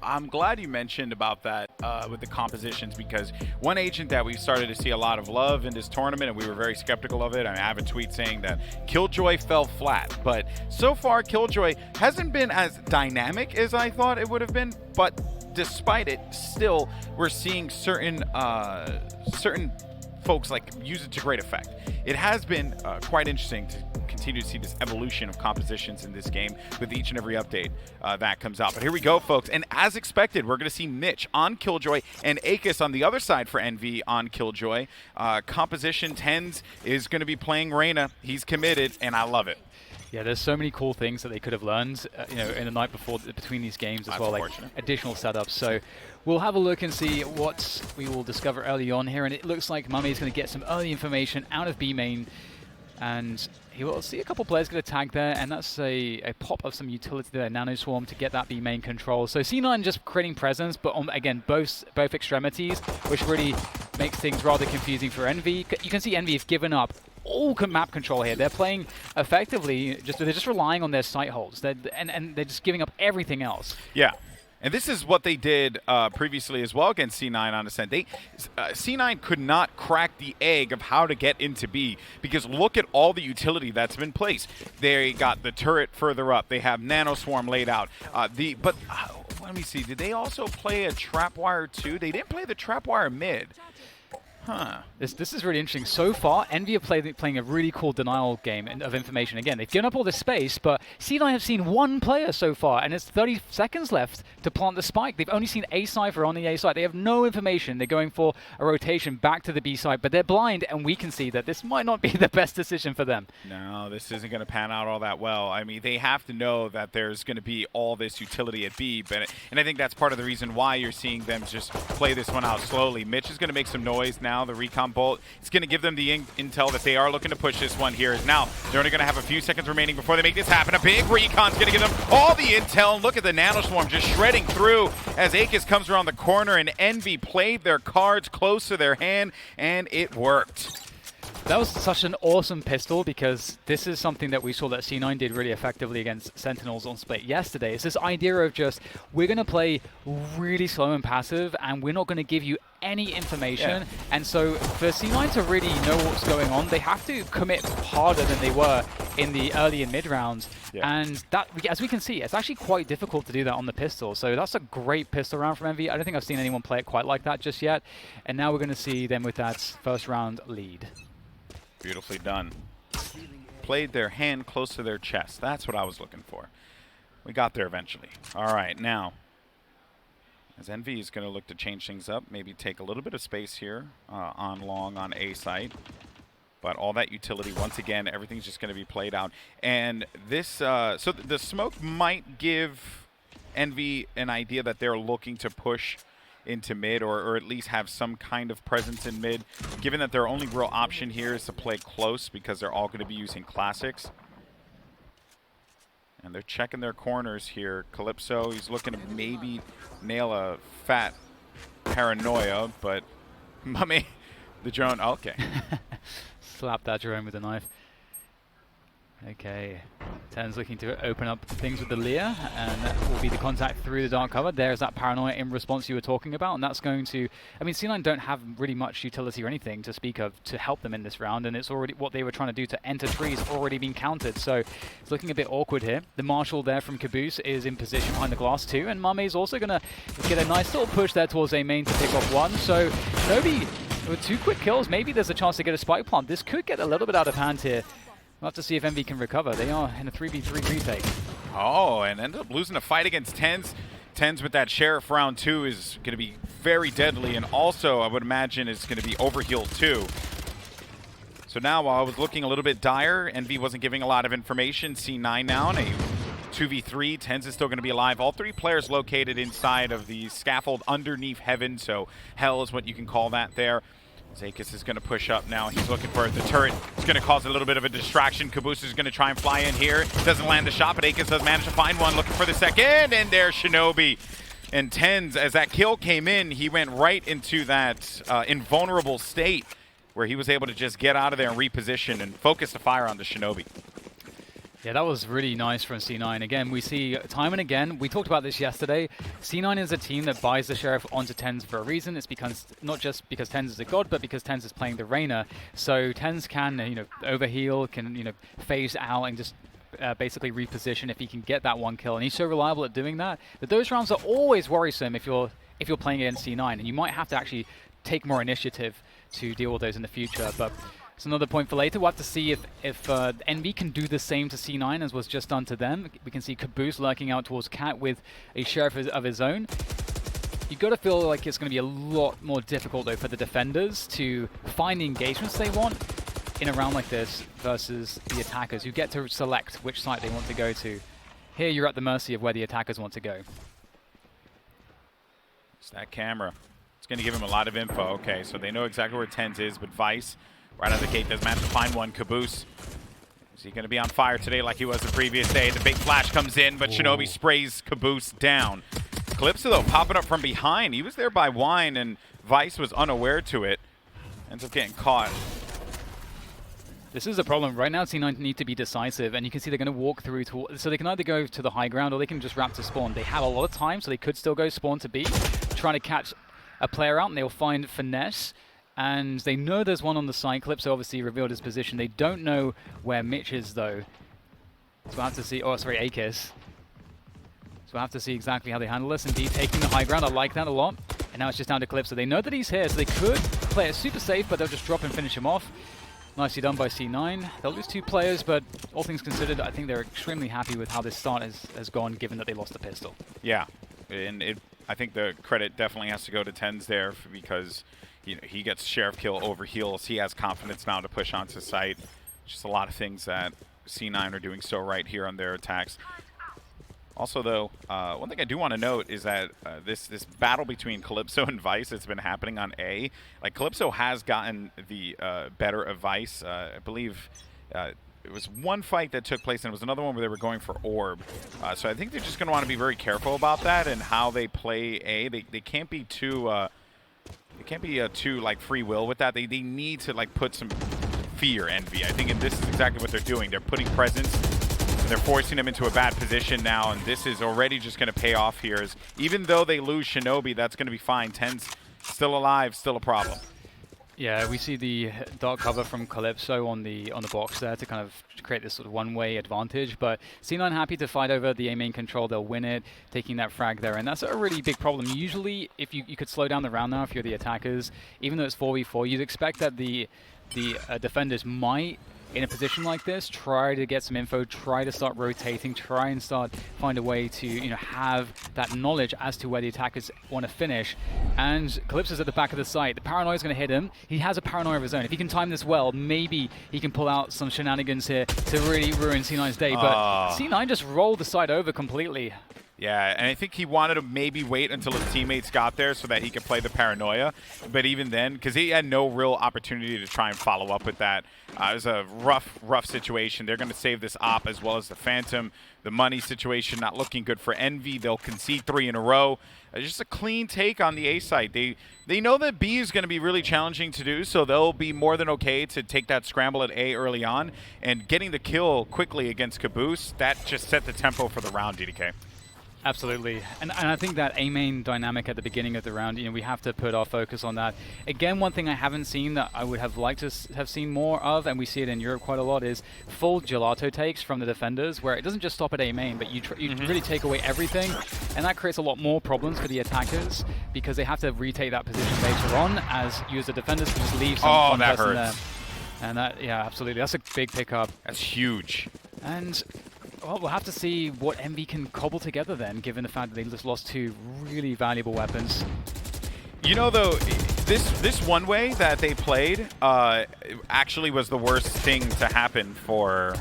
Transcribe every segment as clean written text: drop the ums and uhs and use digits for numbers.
I'm glad you mentioned about that with the compositions, because one agent that we've started to see a lot of love in this tournament, and we were very skeptical of it. I have a tweet saying that Killjoy fell flat, but so far Killjoy hasn't been as dynamic as I thought it would have been, but despite it, still we're seeing certain folks like use it to great effect. It has been quite interesting to continue to see this evolution of compositions in this game with each and every update that comes out. But here we go, folks. And as expected, we're going to see Mitch on Killjoy and Akis on the other side for Envy on Killjoy. Composition 10s is going to be playing Reyna. He's committed, and I love it. Yeah, there's so many cool things that they could have learned, in the night before, between these games as well, like additional setups. So we'll have a look and see what we will discover early on here. And it looks like Mame is going to get some early information out of B main, and he will see a couple players get a tag there, and that's a pop of some utility there, Nano Swarm, to get that B main control. So C9 just creating presence, but on, again, both extremities, which really makes things rather confusing for Envy. You can see Envy have given up all map control here. They're playing effectively, they're just relying on their sight holds, and they're just giving up everything else. Yeah. And this is what they did previously as well against C9 on Ascent. C9 could not crack the egg of how to get into B, because look at all the utility that's been placed. They got the turret further up. They have Nano Swarm laid out. Let me see. Did they also play a Trapwire too? They didn't play the Trapwire mid. Huh. This is really interesting. So far, Envy are playing a really cool denial game of information. Again, they've given up all this space, but C9 have seen one player so far, and it's 30 seconds left to plant the spike. They've only seen A Cypher on the A side. They have no information. They're going for a rotation back to the B side, but they're blind, and we can see that this might not be the best decision for them. No, this isn't going to pan out all that well. I mean, they have to know that there's going to be all this utility at B, and I think that's part of the reason why you're seeing them just play this one out slowly. Mitch is going to make some noise now. The recon bolt, it's going to give them the intel that they are looking to push this one here. Now, they're only going to have a few seconds remaining before they make this happen. A big recon's going to give them all the intel. Look at the Nano Swarm just shredding through as Akis comes around the corner, and Envy played their cards close to their hand, and it worked. That was such an awesome pistol, because this is something that we saw that C9 did really effectively against Sentinels on Split yesterday. It's this idea of just, we're going to play really slow and passive, and we're not going to give you any information. Yeah. And so for C9 to really know what's going on, they have to commit harder than they were in the early and mid rounds. Yeah. And that, as we can see, it's actually quite difficult to do that on the pistol. So that's a great pistol round from Envy. I don't think I've seen anyone play it quite like that just yet. And now we're going to see them with that first round lead. Beautifully done. Played their hand close to their chest. That's what I was looking for. We got there eventually. All right, now, as Envy is going to look to change things up, maybe take a little bit of space here on long on A site. But all that utility, once again, everything's just going to be played out. And this, so the smoke might give Envy an idea that they're looking to push into mid, or at least have some kind of presence in mid, given that their only real option here is to play close, because they're all going to be using classics. And they're checking their corners here. Calypso, he's looking to maybe nail a fat paranoia, but Mummy, the drone, okay. Slap that drone with a knife. Okay, Ten's looking to open up things with the Lear, and that will be the contact through the dark cover. There's that paranoia in response you were talking about, and that's going to, I mean, C9 don't have really much utility or anything to speak of to help them in this round, and it's already what they were trying to do to enter trees already been countered, so it's looking a bit awkward here. The Marshal there from Caboose is in position behind the glass too, and Mame is also going to get a nice little push there towards A main to pick off one, so Nobi with 2 quick kills, maybe there's a chance to get a spike plant. This could get a little bit out of hand here. We'll have to see if Envy can recover. They are in a 3v3 retake. Oh, and ended up losing a fight against Tens. Tens with that Sheriff round 2 is going to be very deadly, and also I would imagine is going to be overhealed too. So now while I was looking a little bit dire, Envy wasn't giving a lot of information. C9 now in a 2v3. Tens is still going to be alive. All 3 players located inside of the scaffold underneath heaven, so hell is what you can call that there. Akis is going to push up now. He's looking for the turret. It's going to cause a little bit of a distraction. Caboose is going to try and fly in here. Doesn't land the shot, but Akis does manage to find one. Looking for the second, and there's Shinobi. And Tens, as that kill came in, he went right into that invulnerable state where he was able to just get out of there and reposition and focus the fire on the Shinobi. Yeah, that was really nice from C9. Again, we see time and again, we talked about this yesterday, C9 is a team that buys the Sheriff onto TenZ for a reason. It's because not just because TenZ is a god, but because TenZ is playing the Reyna. So TenZ can, overheal, can, phase out and just basically reposition if he can get that one kill. And he's so reliable at doing that. But those rounds are always worrisome if you're playing against C9, and you might have to actually take more initiative to deal with those in the future. But it's another point for later. We'll have to see if NV can do the same to C9 as was just done to them. We can see Caboose lurking out towards Cat with a Sheriff of his own. You've got to feel like it's going to be a lot more difficult, though, for the defenders to find the engagements they want in a round like this versus the attackers, who get to select which site they want to go to. Here, you're at the mercy of where the attackers want to go. It's that camera. It's going to give him a lot of info. Okay, so they know exactly where TenZ is, but Vice, right out of the gate, does manage to find one. Caboose, is he going to be on fire today like he was the previous day? The big flash comes in, but Shinobi sprays Caboose down. Calypso, though, popping up from behind. He was there by Wine, and Vice was unaware to it. Ends up getting caught. This is a problem. Right now, C9 need to be decisive, and you can see they're going to walk through to... So they can either go to the high ground, or they can just wrap to spawn. They have a lot of time, so they could still go spawn to B, trying to catch a player out, and they'll find Finesse. And they know there's one on the side. Calypso obviously revealed his position. They don't know where Mitch is, though. So we'll have to see... Oh, sorry, Akis. So we'll have to see exactly how they handle this. Indeed, taking the high ground. I like that a lot. And now it's just down to Calypso. They know that he's here, so they could play it super safe, but they'll just drop and finish him off. Nicely done by C9. They'll lose 2 players, but all things considered, I think they're extremely happy with how this start has gone, given that they lost the pistol. Yeah, and I think the credit definitely has to go to TenZ there, because he gets Sheriff kill over heals. He has confidence now to push onto site. Just a lot of things that C9 are doing so right here on their attacks. Also, though, one thing I do want to note is that this battle between Calypso and Vice that's been happening on A, like Calypso has gotten the better of Vice. I believe it was one fight that took place, and it was another one where they were going for Orb. So I think they're just going to want to be very careful about that and how they play A. They can't be too too like free will with that. They need to like put some fear, Envy. I think this is exactly what they're doing. They're putting presence. They're forcing him into a bad position now, and this is already just going to pay off here. Even though they lose Shinobi, that's going to be fine. TenZ still alive, still a problem. Yeah, we see the dark cover from Calypso on the box there to kind of create this sort of one-way advantage, but C9 happy to fight over the A main control. They'll win it, taking that frag there, and that's a really big problem. Usually, if you could slow down the round now if you're the attackers, even though it's 4v4, you'd expect that the defenders might, in a position like this, try to get some info, try to start rotating, try and find a way to have that knowledge as to where the attackers want to finish. And Calypso's at the back of the site. The paranoia's going to hit him. He has a paranoia of his own. If he can time this well, maybe he can pull out some shenanigans here to really ruin C9's day. But C9 just rolled the site over completely. Yeah, and I think he wanted to maybe wait until his teammates got there so that he could play the paranoia. But even then, because he had no real opportunity to try and follow up with that, it was a rough situation. They're going to save this op as well as the Phantom. The money situation not looking good for Envy. They'll concede 3 in a row. Just a clean take on the A side. They know that B is going to be really challenging to do, so they'll be more than okay to take that scramble at A early on. And getting the kill quickly against Caboose, that just set the tempo for the round, DDK. Absolutely, and I think that A main dynamic at the beginning of the round, we have to put our focus on that. Again, one thing I haven't seen that I would have liked to have seen more of, and we see it in Europe quite a lot, is full gelato takes from the defenders, where it doesn't just stop at A main, but you really take away everything, and that creates a lot more problems for the attackers because they have to retake that position later on, as you as the defenders can just leave some that person hurts. there. And that, yeah, absolutely, that's a big pickup. That's huge. And well, we'll have to see what MV can cobble together then, given the fact that they just lost 2 really valuable weapons. Though, this one way that they played actually was the worst thing to happen for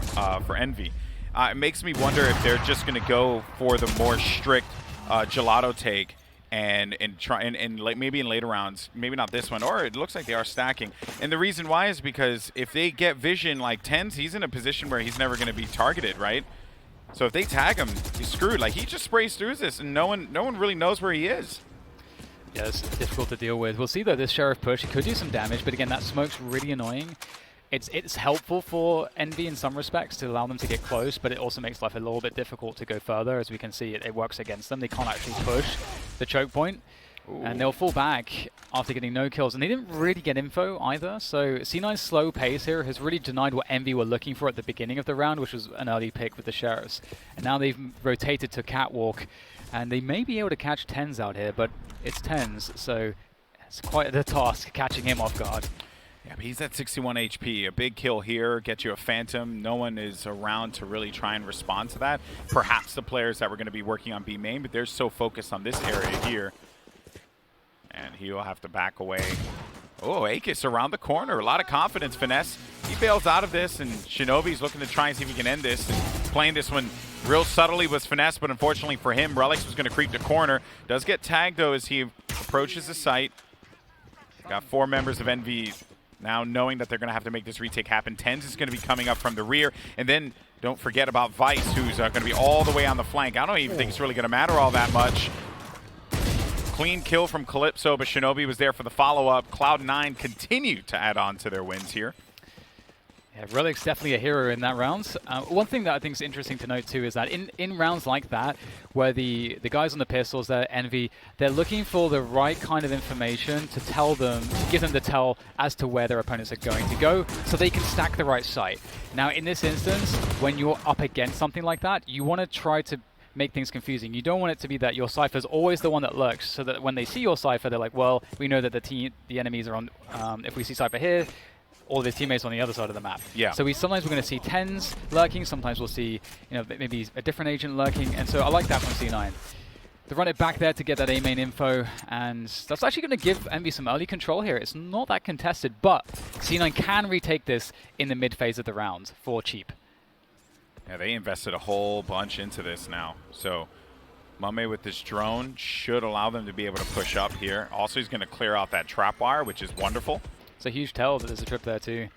Envy. It makes me wonder if they're just going to go for the more strict gelato take and try and maybe in later rounds, maybe not this one, or it looks like they are stacking. And the reason why is because if they get vision like TenZ, he's in a position where he's never going to be targeted, right? So if they tag him, he's screwed. Like, he just sprays through this, and no one really knows where he is. Yeah, it's difficult to deal with. We'll see, though, this Sheriff push. He could do some damage, but again, that smoke's really annoying. it's helpful for Envy in some respects to allow them to get close, but it also makes life a little bit difficult to go further. As we can see, it works against them. They can't actually push the choke point. Ooh. And they'll fall back after getting no kills. And they didn't really get info either. So C9's slow pace here has really denied what Envy were looking for at the beginning of the round, which was an early pick with the Sheriffs. And now they've rotated to Catwalk. And they may be able to catch TenZ out here, but it's TenZ, so it's quite the task catching him off guard. Yeah, but he's at 61 HP. A big kill here gets you a Phantom. No one is around to really try and respond to that. Perhaps the players that were going to be working on B main, but they're so focused on this area here. And he will have to back away. Oh, Akis around the corner. A lot of confidence. Finesse. He bails out of this, and Shinobi's looking to try and see if he can end this. And playing this one real subtly was Finesse, but unfortunately for him, Relics was going to creep the corner. Does get tagged, though, as he approaches the site. Got 4 members of Envy now knowing that they're going to have to make this retake happen. TenZ is going to be coming up from the rear. And then don't forget about Vice, who's going to be all the way on the flank. I don't even think it's really going to matter all that much. Clean kill from Calypso, but Shinobi was there for the follow-up. Cloud9 continue to add on to their wins here. Yeah, Relic's definitely a hero in that round. One thing that I think is interesting to note too is that in rounds like that, where the guys on the pistols, they're Envy, they're looking for the right kind of information to tell them, to give them the tell as to where their opponents are going to go, so they can stack the right site. Now, in this instance, when you're up against something like that, you want to try to make things confusing. You don't want it to be that your Cypher's always the one that lurks, so that when they see your Cypher, they're like, well, we know that the enemies are on, if we see Cypher here, all of his teammates on the other side of the map. Yeah. So sometimes we're going to see TenZ lurking, sometimes we'll see, you know, maybe a different agent lurking, and so I like that from C9. They run it back there to get that A main info, and that's actually going to give Envy some early control here. It's not that contested, but C9 can retake this in the mid phase of the round for cheap. Yeah, they invested a whole bunch into this now. So Mame with this drone should allow them to be able to push up here. Also, he's going to clear out that trap wire, which is wonderful. It's a huge tell that there's a trip there too.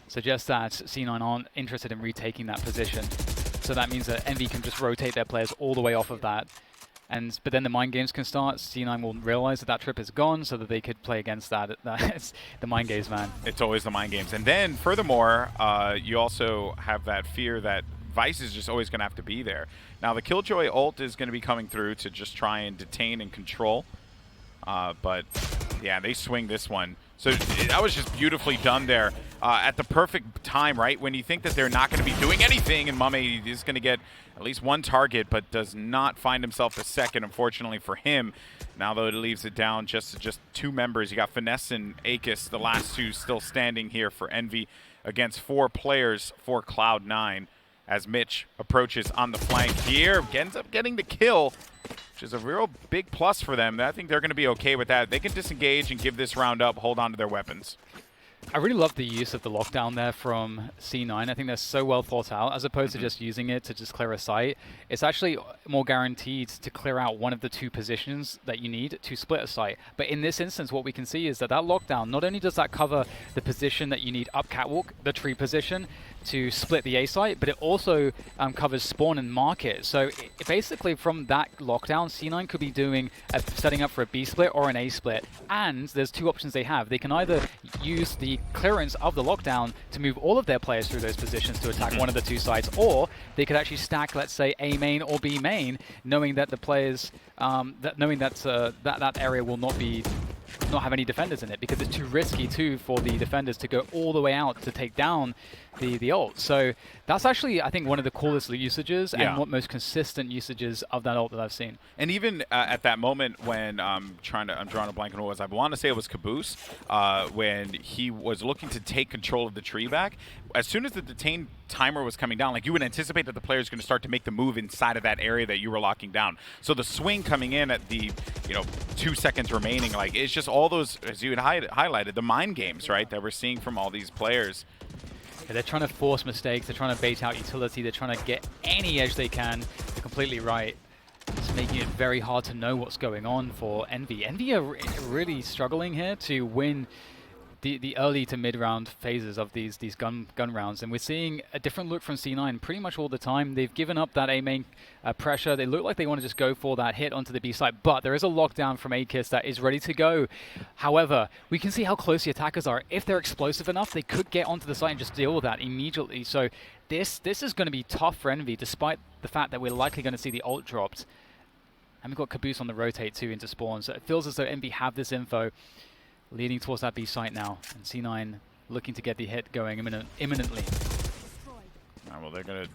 Suggests that C9 aren't interested in retaking that position. So that means that Envy can just rotate their players all the way off of that. But then the mind games can start. C9 will realize that that trip is gone so that they could play against that. It's the mind games, man. It's always the mind games. And then furthermore, you also have that fear that Vice is just always going to have to be there. Now the Killjoy ult is going to be coming through to just try and detain and control. But yeah, they swing this one. So that was just beautifully done there at the perfect time, right? When you think that they're not going to be doing anything, and Mame is going to get at least one target, but does not find himself the second, unfortunately for him. Now, though, it leaves it down just 2 members. You got Finesse and Akis, the last 2 still standing here for Envy against 4 players for Cloud9. As Mitch approaches on the flank here, ends up getting the kill, which is a real big plus for them. I think they're going to be okay with that. They can disengage and give this round up, hold on to their weapons. I really love the use of the lockdown there from C9. I think they're so well thought out, as opposed to just using it to just clear a site. It's actually more guaranteed to clear out one of the 2 positions that you need to split a site. But in this instance, what we can see is that lockdown, not only does that cover the position that you need up Catwalk, the tree position, to split the A site, but it also covers spawn and market. So basically from that lockdown, C9 could be doing setting up for a B split or an A split. And there's 2 options they have. They can either use the clearance of the lockdown to move all of their players through those positions to attack one of the 2 sites, or they could actually stack, let's say, A main or B main, knowing that the players, that area will not have any defenders in it, because it's too risky too for the defenders to go all the way out to take down the ult. So that's actually, I think, one of the coolest usages and what most consistent usages of that ult that I've seen. And even at that moment when I'm drawing a blank on who it was, I want to say it was Caboose, when he was looking to take control of the tree back. As soon as the detain timer was coming down, like, you would anticipate that the player is going to start to make the move inside of that area that you were locking down. So the swing coming in at the 2 seconds remaining, like, it's just all those, as you had highlighted, the mind games, right, that we're seeing from all these players. Yeah, they're trying to force mistakes, they're trying to bait out utility, they're trying to get any edge they can. You're completely right. It's making it very hard to know what's going on for Envy. Envy are really struggling here to win the early to mid round phases of these gun rounds, and we're seeing a different look from C9 pretty much all the time. They've given up that A main pressure. They look like they want to just go for that hit onto the B site, but there is a lockdown from AKIS that is ready to go. However, we can see how close the attackers are. If they're explosive enough, they could get onto the site and just deal with that immediately. So this is going to be tough for Envy, despite the fact that we're likely going to see the ult dropped. And we've got Caboose on the rotate too into spawn, so it feels as though Envy have this info leading towards that B site now, and C9 looking to get the hit going imminently. Well, they're going to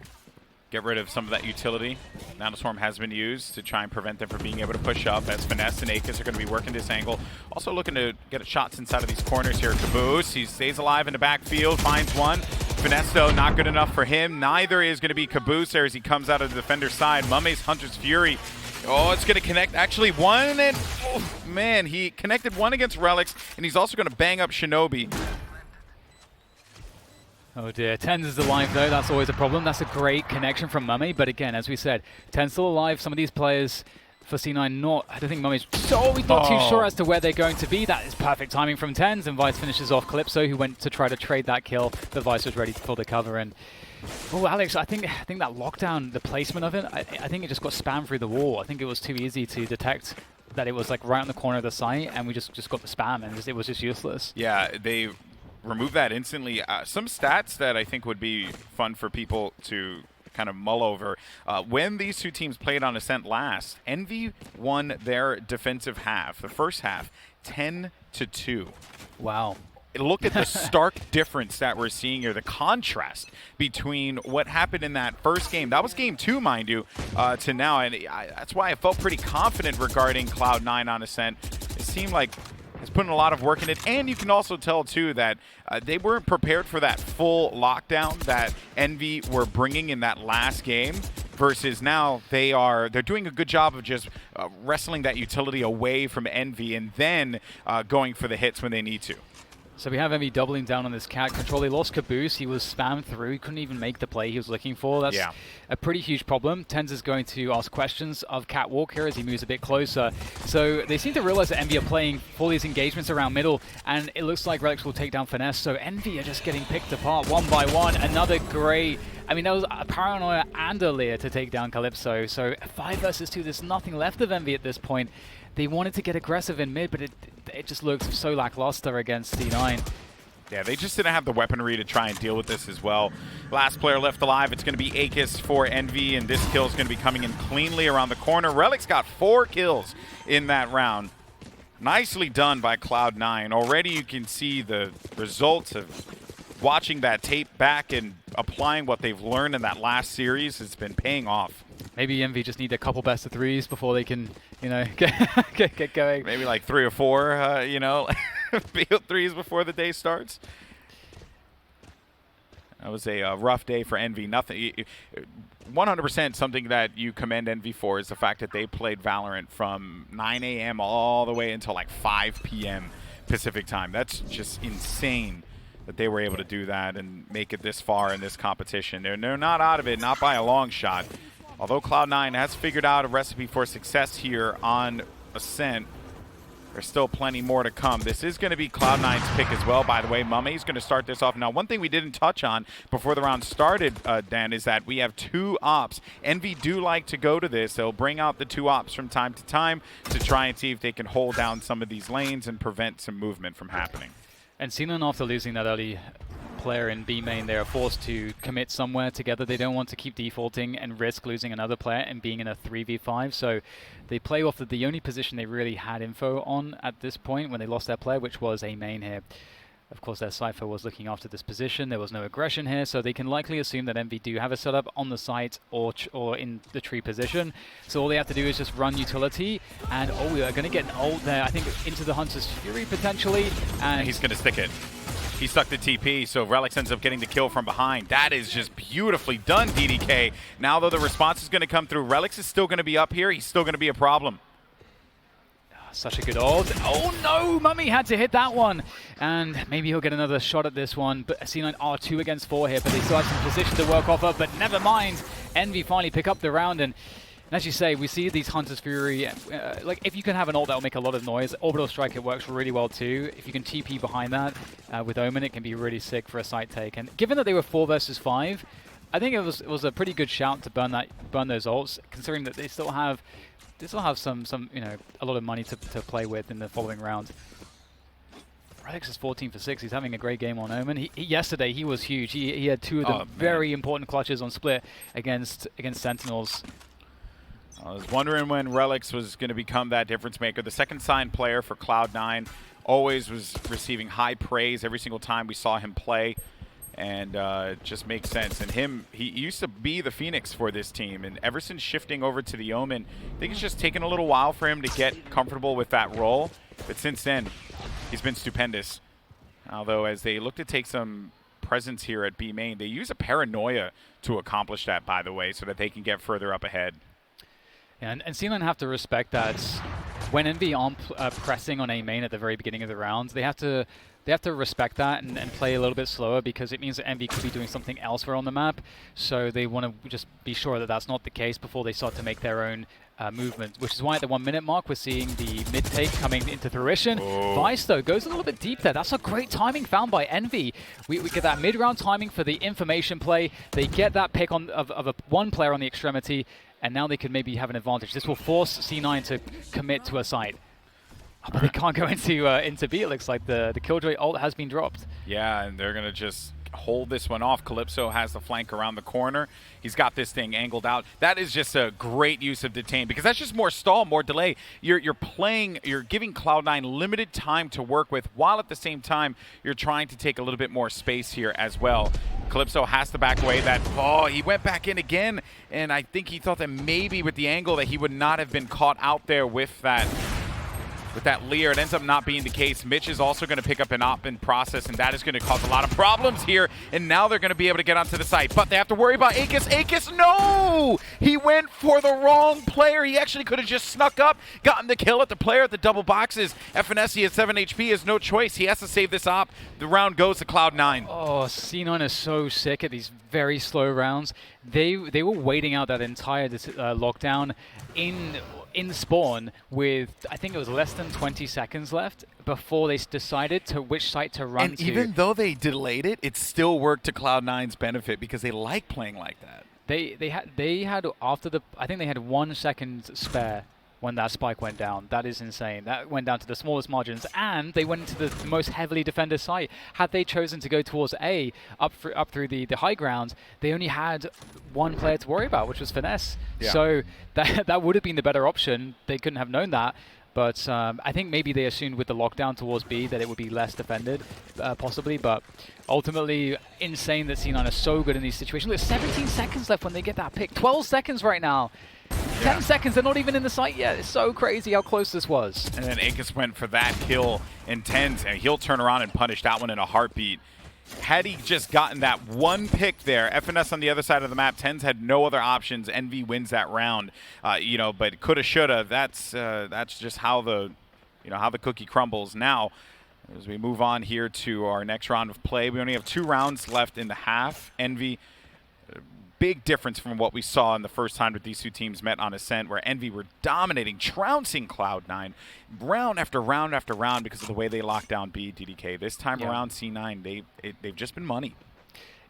get rid of some of that utility. Nanoswarm has been used to try and prevent them from being able to push up, as Finesse and AKIS are going to be working this angle. Also looking to get shots inside of these corners here. Caboose, he stays alive in the backfield, finds one. Finesse, though, not good enough for him. Neither is going to be Caboose there as he comes out of the defender's side. Mummy's Hunter's Fury. Oh, it's going to connect. Actually, one, and oh, man, he connected one against Relics, and he's also going to bang up Shinobi. Oh dear, TenZ is alive though, that's always a problem. That's a great connection from Mummy, but again, as we said, TenZ still alive. Some of these players for C9 not, I don't think Mummy's, he's not too sure as to where they're going to be. That is perfect timing from TenZ, and Vice finishes off Calypso, who went to try to trade that kill, but Vice was ready for the cover. And oh, Alex, I think that lockdown, the placement of it, I think it just got spammed through the wall. I think it was too easy to detect that it was like right on the corner of the site, and we just got the spam, and it was just useless. Yeah, they remove that instantly. Some stats that I think would be fun for people to kind of mull over. When these two teams played on Ascent last, Envy won their defensive half, the first half, 10-2. Wow. Look at the stark difference that we're seeing here, the contrast between what happened in that first game. That was game 2, mind you, to now. And that's why I felt pretty confident regarding Cloud9 on Ascent. It seemed like it's putting a lot of work in it. And you can also tell, too, that they weren't prepared for that full lockdown that Envy were bringing in that last game. Versus now they're doing a good job of just wrestling that utility away from Envy and then going for the hits when they need to. So we have Envy doubling down on this cat control. They lost Caboose. He was spammed through. He couldn't even make the play he was looking for. That's a pretty huge problem. TenZ is going to ask questions of Catwalk here as he moves a bit closer. So they seem to realize that Envy are playing for these engagements around middle, and it looks like Relics will take down Finesse. So Envy are just getting picked apart one by one. Another great... I mean, that was a Paranoia and a Lear to take down Calypso. So 5 versus 2, there's nothing left of Envy at this point. They wanted to get aggressive in mid, but it just looks so lackluster against C9. Yeah, they just didn't have the weaponry to try and deal with this as well. Last player left alive, it's going to be AKIS for Envy, and this kill is going to be coming in cleanly around the corner. Relics got 4 kills in that round. Nicely done by Cloud9. Already you can see the results of watching that tape back and applying what they've learned in that last series has been paying off. Maybe Envy just need a couple best of 3s before they can, you know, get going. Maybe like 3 or 4, you know, field 3s before the day starts. That was a rough day for Envy. Nothing, 100% something that you commend Envy for is the fact that they played Valorant from 9 a.m. all the way until like 5 p.m. Pacific time. That's just insane that they were able to do that and make it this far in this competition. They're not out of it, not by a long shot. Although Cloud9 has figured out a recipe for success here on Ascent, there's still plenty more to come. This is going to be Cloud9's pick as well, by the way. Mummy's going to start this off. Now, one thing we didn't touch on before the round started, Dan, is that we have 2 ops. Envy do like to go to this. They'll bring out the 2 ops from time to time to try and see if they can hold down some of these lanes and prevent some movement from happening. And Sinan, after losing that early player in B main, they are forced to commit somewhere together. They don't want to keep defaulting and risk losing another player and being in a 3v5. So they play off of the only position they really had info on at this point when they lost their player, which was A main here. Of course, their Cypher was looking after this position. There was no aggression here, so they can likely assume that Envy do have a setup on the site or in the tree position. So all they have to do is just run utility, and oh, we are going to get an ult there, I think, into the Hunter's Fury potentially. And he's going to stick it. He stuck the TP, so Relics ends up getting the kill from behind. That is just beautifully done, DDK. Now, though, the response is going to come through. Relics is still going to be up here. He's still going to be a problem. Such a good ult. Oh no, Mummy had to hit that one. And maybe he'll get another shot at this one. But C9 are 2 against 4 here, but they still have some position to work off of. But never mind. Envy finally pick up the round, and And as you say, we see these Hunter's Fury, like if you can have an ult that will make a lot of noise, Orbital Strike, it works really well too. If you can TP behind that with Omen, it can be really sick for a site take. And given that they were 4 versus 5, I think it was a pretty good shout to burn those ults, considering that they still have some a lot of money to play with in the following round. Relics is 14 for 6. He's having a great game on Omen. Yesterday he was huge. He had 2 of the very important clutches on Split against Sentinels. I was wondering when Relics was going to become that difference maker. The second signed player for Cloud9 always was receiving high praise every single time we saw him play, and it just makes sense. And he used to be the Phoenix for this team, and ever since shifting over to the Omen, I think it's just taken a little while for him to get comfortable with that role. But since then, he's been stupendous. Although as they look to take some presence here at B main, they use a paranoia to accomplish that, by the way, so that they can get further up ahead. And C9 have to respect that when Envy aren't pressing on A main at the very beginning of the rounds, they have to respect that and play a little bit slower, because it means that Envy could be doing something elsewhere on the map. So they want to just be sure that that's not the case before they start to make their own movement, which is why at the 1 minute mark we're seeing the mid take coming into fruition. Vice though goes a little bit deep there. That's a great timing found by Envy. We get that mid round timing for the information play. They get that pick of one player on the extremity, and now they could maybe have an advantage. This will force C9 to commit to a site. But they can't go into B. It looks like the Killjoy ult has been dropped. Yeah, and they're gonna just hold this one off. Calypso has the flank around the corner. He's got this thing angled out. That is just a great use of detain, because that's just more stall, more delay. You're giving Cloud9 limited time to work with, while at the same time you're trying to take a little bit more space here as well. Calypso has to back away. He went back in again, and I think he thought that maybe with the angle that he would not have been caught out there with that Leer. It ends up not being the case. Mitch is also going to pick up an op in process, and that is going to cause a lot of problems here. And now they're going to be able to get onto the site, but they have to worry about Aegis. Aegis, no! He went for the wrong player. He actually could have just snuck up, gotten the kill at the player at the double boxes. FNSC at 7 HP has no choice. He has to save this op. The round goes to Cloud9. Oh, C9 is so sick at these very slow rounds. They were waiting out that entire lockdown in spawn with, I think it was less than 20 seconds left before they decided to which site to run and to. Even though they delayed it, it still worked to Cloud9's benefit, because they like playing like that. They had after the, I think they had 1 second spare when that spike went down. That is insane. That went down to the smallest margins, and they went into the most heavily defended site. Had they chosen to go towards A, up through the high ground, they only had 1 player to worry about, which was Finesse. Yeah. So that would have been the better option. They couldn't have known that. But I think maybe they assumed with the lockdown towards B that it would be less defended, possibly. But ultimately, insane that C9 are so good in these situations. There's 17 seconds left when they get that pick. 12 seconds right now. 10 seconds, they're not even in the site yet. It's so crazy how close this was. And then Aegis went for that kill in TenZ, and he'll turn around and punish that one in a heartbeat. Had he just gotten that 1 pick there, FNS on the other side of the map, TenZ had no other options. Envy wins that round, but coulda, shoulda. That's just how the cookie crumbles. Now, as we move on here to our next round of play, we only have 2 rounds left in the half. Envy, big difference from what we saw in the first time that these 2 teams met on Ascent, where Envy were dominating, trouncing Cloud9 round after round after round because of the way they locked down B, DDK. This time around, C9, they've just been money.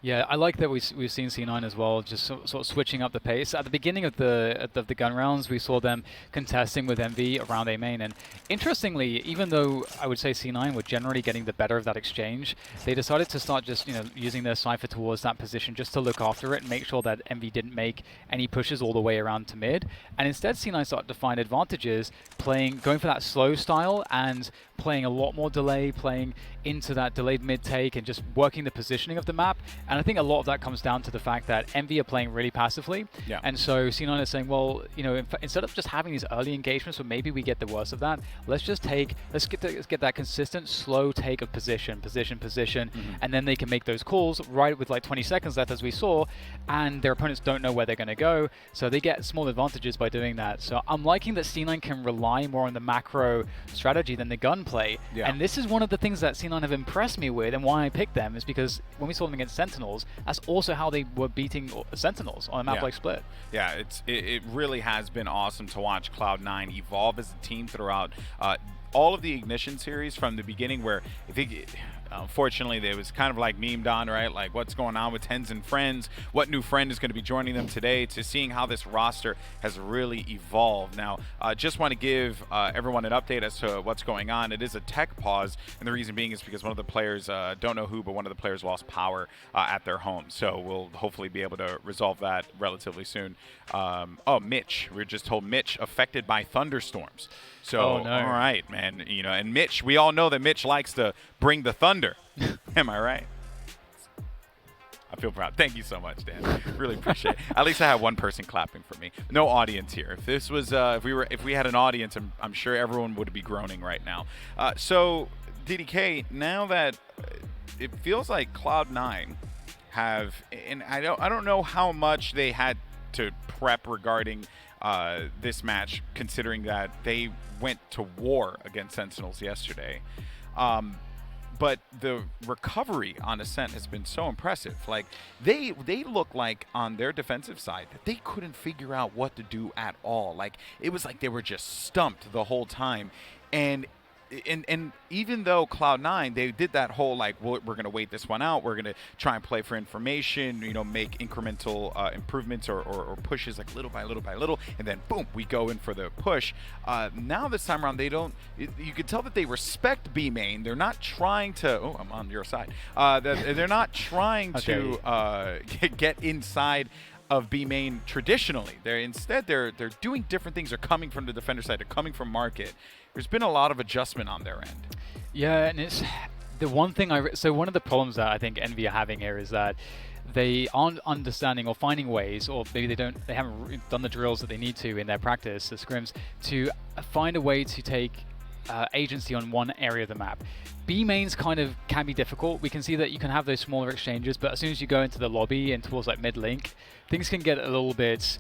Yeah, I like that we've seen C9 as well, just sort of switching up the pace. At the beginning of the gun rounds, we saw them contesting with Envy around A main, and interestingly, even though I would say C9 were generally getting the better of that exchange, they decided to start just using their Cypher towards that position just to look after it and make sure that Envy didn't make any pushes all the way around to mid. And instead, C9 started to find advantages going for that slow style and playing a lot more delay, playing into that delayed mid take and just working the positioning of the map. And I think a lot of that comes down to the fact that Envy are playing really passively. Yeah. And so C9 is saying, well, instead of just having these early engagements where maybe we get the worst of that, let's get that consistent slow take of position, and then they can make those calls right with like 20 seconds left, as we saw, and their opponents don't know where they're going to go, so they get small advantages by doing that. So I'm liking that C9 can rely more on the macro strategy than the gun gameplay. Yeah. And this is one of the things that C9 have impressed me with, and why I picked them is because when we saw them against Sentinels, that's also how they were beating Sentinels on a map like Split. Yeah, it really has been awesome to watch Cloud9 evolve as a team throughout all of the Ignition series from the beginning, where I think unfortunately it was kind of like memed on, right? Like, what's going on with Tens and Friends? What new friend is going to be joining them today? To seeing how this roster has really evolved. Now, just want to give everyone an update as to what's going on. It is a tech pause, and the reason being is because one of the players, don't know who, but one of the players lost power at their home. So we'll hopefully be able to resolve that relatively soon. Oh, Mitch. We were just told Mitch affected by thunderstorms. So, oh, no. All right, man. You know, and Mitch, we all know that Mitch likes to bring the thunder. Am I right? I feel proud. Thank you so much, Dan. Really appreciate it. At least I have one person clapping for me. No audience here. If this was, if we had an audience, I'm sure everyone would be groaning right now. So, DDK, now that it feels like Cloud9 have, and I don't know how much they had to prep regarding this match, considering that they went to war against Sentinels yesterday. But the recovery on Ascent has been so impressive. Like, they look like on their defensive side that they couldn't figure out what to do at all. Like, it was like they were just stumped the whole time. And even though Cloud9, they did that whole, like, we're going to wait this one out, we're going to try and play for information, you know, make incremental improvements or pushes, like, little by little by little, and then boom, we go in for the push. Now this time around, they don't, you can tell that they respect B main. They're not trying to, oh, I'm on your side. They're not trying to get inside of B main traditionally. They're doing different things. They're coming from the defender side. They're coming from market. There's been a lot of adjustment on their end. Yeah, and it's the one thing so one of the problems that I think Envy are having here is that they aren't understanding or finding ways, or maybe they haven't done the drills that they need to in their practice, the scrims, to find a way to take agency on one area of the map. B mains kind of can be difficult. We can see that you can have those smaller exchanges, but as soon as you go into the lobby and towards like mid link, things can get a little bit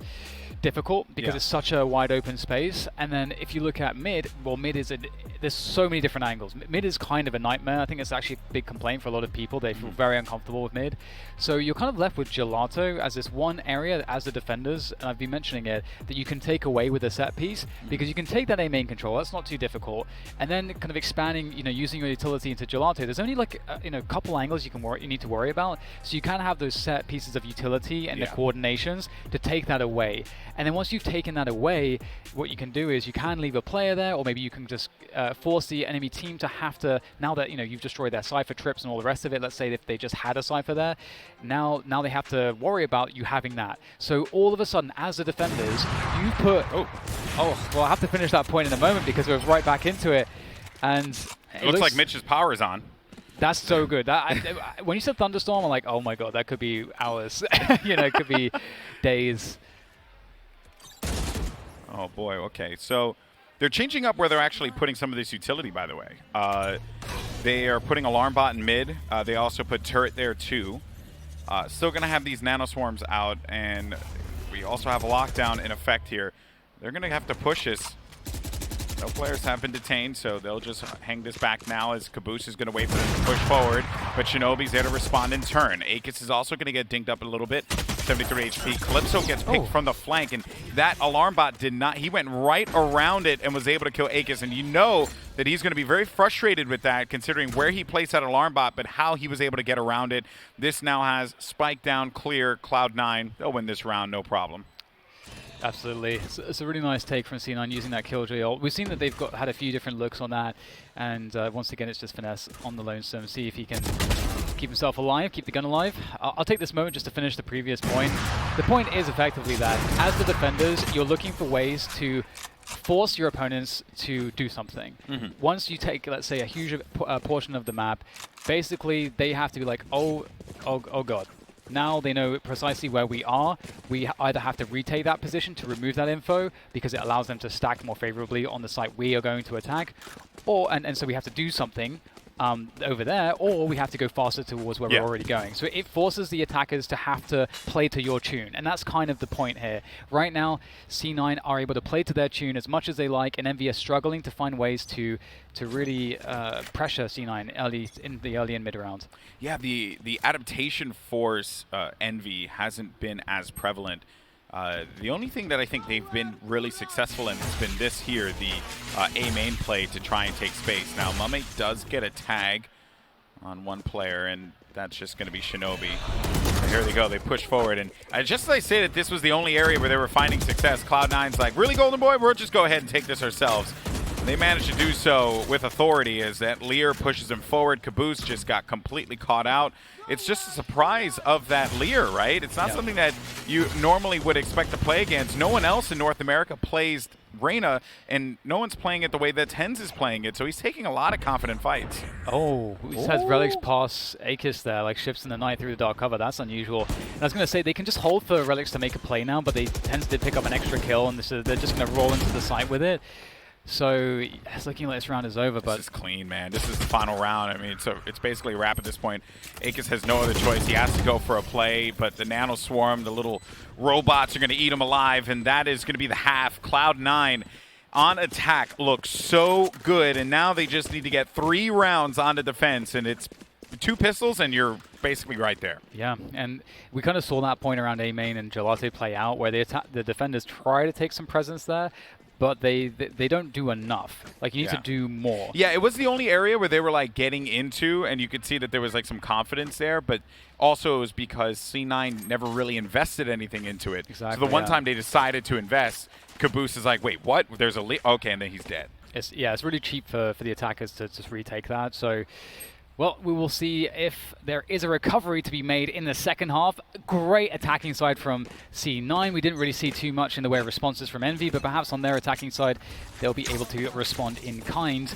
difficult because it's such a wide open space. And then if you look at mid, well, mid is there's so many different angles. Mid is kind of a nightmare. I think it's actually a big complaint for a lot of people. They feel very uncomfortable with mid. So you're kind of left with Gelato as this one area as the defenders, and I've been mentioning it, that you can take away with a set piece, because you can take that A main control, that's not too difficult, and then kind of expanding, you know, using your utility into Gelato. There's only like you know, a couple angles you need to worry about, so you kind of have those set pieces of utility and the coordinations to take that away. And then once you've taken that away, what you can do is you can leave a player there, or maybe you can just force the enemy team to have to, now that, you know, you've destroyed their Cypher trips and all the rest of it, let's say if they just had a Cypher there, now they have to worry about you having that. So all of a sudden, as the defenders, you put, well, I have to finish that point in a moment because we're right back into it. And it looks like Mitch's power is on. That's so good. When you said Thunderstorm, I'm like, oh my god, that could be hours. You know, it could be days. Oh boy, okay. So they're changing up where they're actually putting some of this utility, by the way. They are putting Alarm Bot in mid. They also put Turret there too. Still going to have these Nanoswarms out, and we also have a lockdown in effect here. They're going to have to push this. No players have been detained, so they'll just hang this back now as Caboose is going to wait for them to push forward. But Shinobi's there to respond in turn. Aegis is also going to get dinged up a little bit. 73 HP. Calypso gets picked from the flank, and that Alarm Bot did not. He went right around it and was able to kill Aegis, and you know that he's going to be very frustrated with that, considering where he placed that Alarm Bot, but how he was able to get around it. This now has Spike down, clear, Cloud9. They'll win this round, no problem. Absolutely. It's a really nice take from C9 using that Killjoy ult. We've seen that they've had a few different looks on that, and once again it's just finesse on the Lonesome. See if he can keep himself alive, keep the gun alive. I'll take this moment just to finish the previous point. The point is effectively that as the defenders, you're looking for ways to force your opponents to do something. Once you take, let's say, a huge portion of the map, basically they have to be like, oh god. Now they know precisely where we are. We either have to retake that position to remove that info because it allows them to stack more favorably on the site we are going to attack, or and so we have to do something, over there, or we have to go faster towards where we're already going. So it forces the attackers to have to play to your tune, and that's kind of the point here. Right now, C9 are able to play to their tune as much as they like, and Envy are struggling to find ways to really pressure C9 in the early and mid round. Yeah, the adaptation force Envy hasn't been as prevalent. The only thing that I think they've been really successful in has been this here, the A main play to try and take space. Now, Mame does get a tag on one player, and that's just going to be Shinobi. And here they go. They push forward. And just as I say that this was the only area where they were finding success, Cloud9's like, really, Golden Boy? We'll just go ahead and take this ourselves. And they managed to do so with authority as that Lear pushes him forward. Caboose just got completely caught out. It's just a surprise of that Lear, right? It's not something that you normally would expect to play against. No one else in North America plays Reyna, and no one's playing it the way that Tens is playing it, so he's taking a lot of confident fights. Oh, he has Relics pass Aegis there, like shifts in the night through the dark cover. That's unusual. And I was going to say, they can just hold for Relics to make a play now, but they Tens did pick up an extra kill, and they're just going to roll into the site with it. So it's looking like this round is over, but this is clean, man. This is the final round. I mean, so it's basically a wrap at this point. Aegis has no other choice. He has to go for a play, but the Nano Swarm, the little robots are going to eat him alive, and that is going to be the half. Cloud9 on attack looks so good, and now they just need to get 3 rounds on the defense, and it's 2 pistols, and you're basically right there. Yeah, and we kind of saw that point around A main and Gelato play out, where the defenders try to take some presence there, but they don't do enough. Like, you need to do more. Yeah, it was the only area where they were like getting into, and you could see that there was like some confidence there, but also it was because C9 never really invested anything into it. Exactly. So the one time they decided to invest, Caboose is like, wait, what? There's a lead? Okay, and then he's dead. It's really cheap for the attackers to just retake that. So, well, we will see if there is a recovery to be made in the second half. Great attacking side from C9. We didn't really see too much in the way of responses from Envy, but perhaps on their attacking side, they'll be able to respond in kind.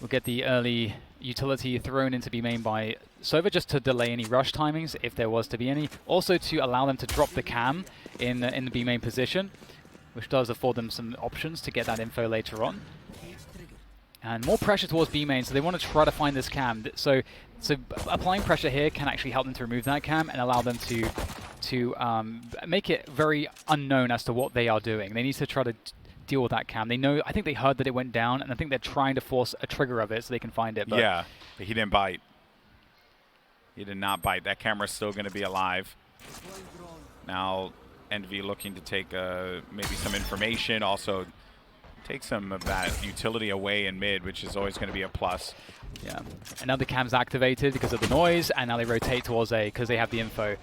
We'll get the early utility thrown into B main by Sova just to delay any rush timings, if there was to be any. Also to allow them to drop the cam in the B main position, which does afford them some options to get that info later on. And more pressure towards B main, so they want to try to find this cam. So applying pressure here can actually help them to remove that cam and allow them to make it very unknown as to what they are doing. They need to try to deal with that cam. They know, I think they heard that it went down, and I think they're trying to force a trigger of it so they can find it. But yeah, but he didn't bite. He did not bite. That camera's still going to be alive. Now, Envy looking to take maybe some information, also take some of that utility away in mid, which is always going to be a plus. Yeah, and now the cam's activated because of the noise, and now they rotate towards A because they have the info.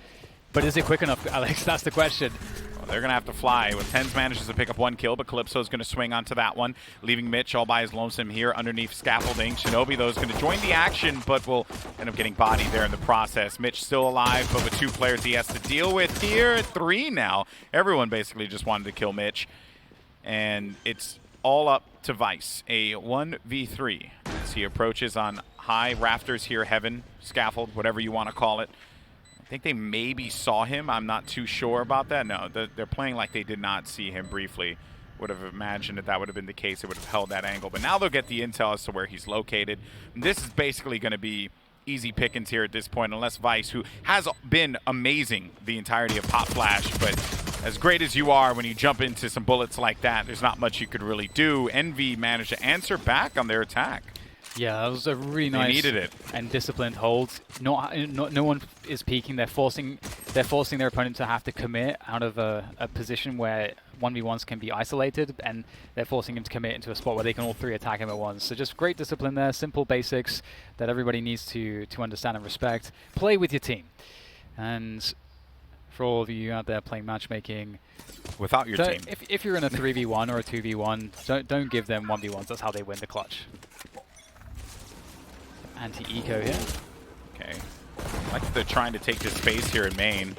But is it quick enough, Alex? That's the question. Well, they're going to have to fly. Well, Tens manages to pick up 1 kill, but Calypso's going to swing onto that one, leaving Mitch all by his lonesome here underneath scaffolding. Shinobi, though, is going to join the action, but will end up getting bodied there in the process. Mitch still alive, but with 2 players he has to deal with here. 3 now. Everyone basically just wanted to kill Mitch. And it's all up to Vice, a 1v3 as he approaches on high rafters here, heaven, scaffold, whatever you want to call it. I think they maybe saw him. I'm not too sure about that. No, they're playing like they did not see him briefly. Would have imagined that would have been the case. It would have held that angle. But now they'll get the intel as to where he's located. And this is basically going to be easy pickings here at this point, unless Vice, who has been amazing the entirety of Pop Flash, but as great as you are when you jump into some bullets like that, there's not much you could really do. Envy managed to answer back on their attack. Yeah, that was a really nice needed it. And disciplined hold. No one is peeking. They're forcing their opponent to have to commit out of a position where 1v1s can be isolated, and they're forcing him to commit into a spot where they can all 3 attack him at once. So just great discipline there, simple basics that everybody needs to understand and respect. Play with your team. And for all of you out there playing matchmaking, without your team, if you're in a 3v1 or a 2v1, don't give them 1v1s. That's how they win the clutch. Anti-eco here. Okay. I like that they're trying to take this space here in main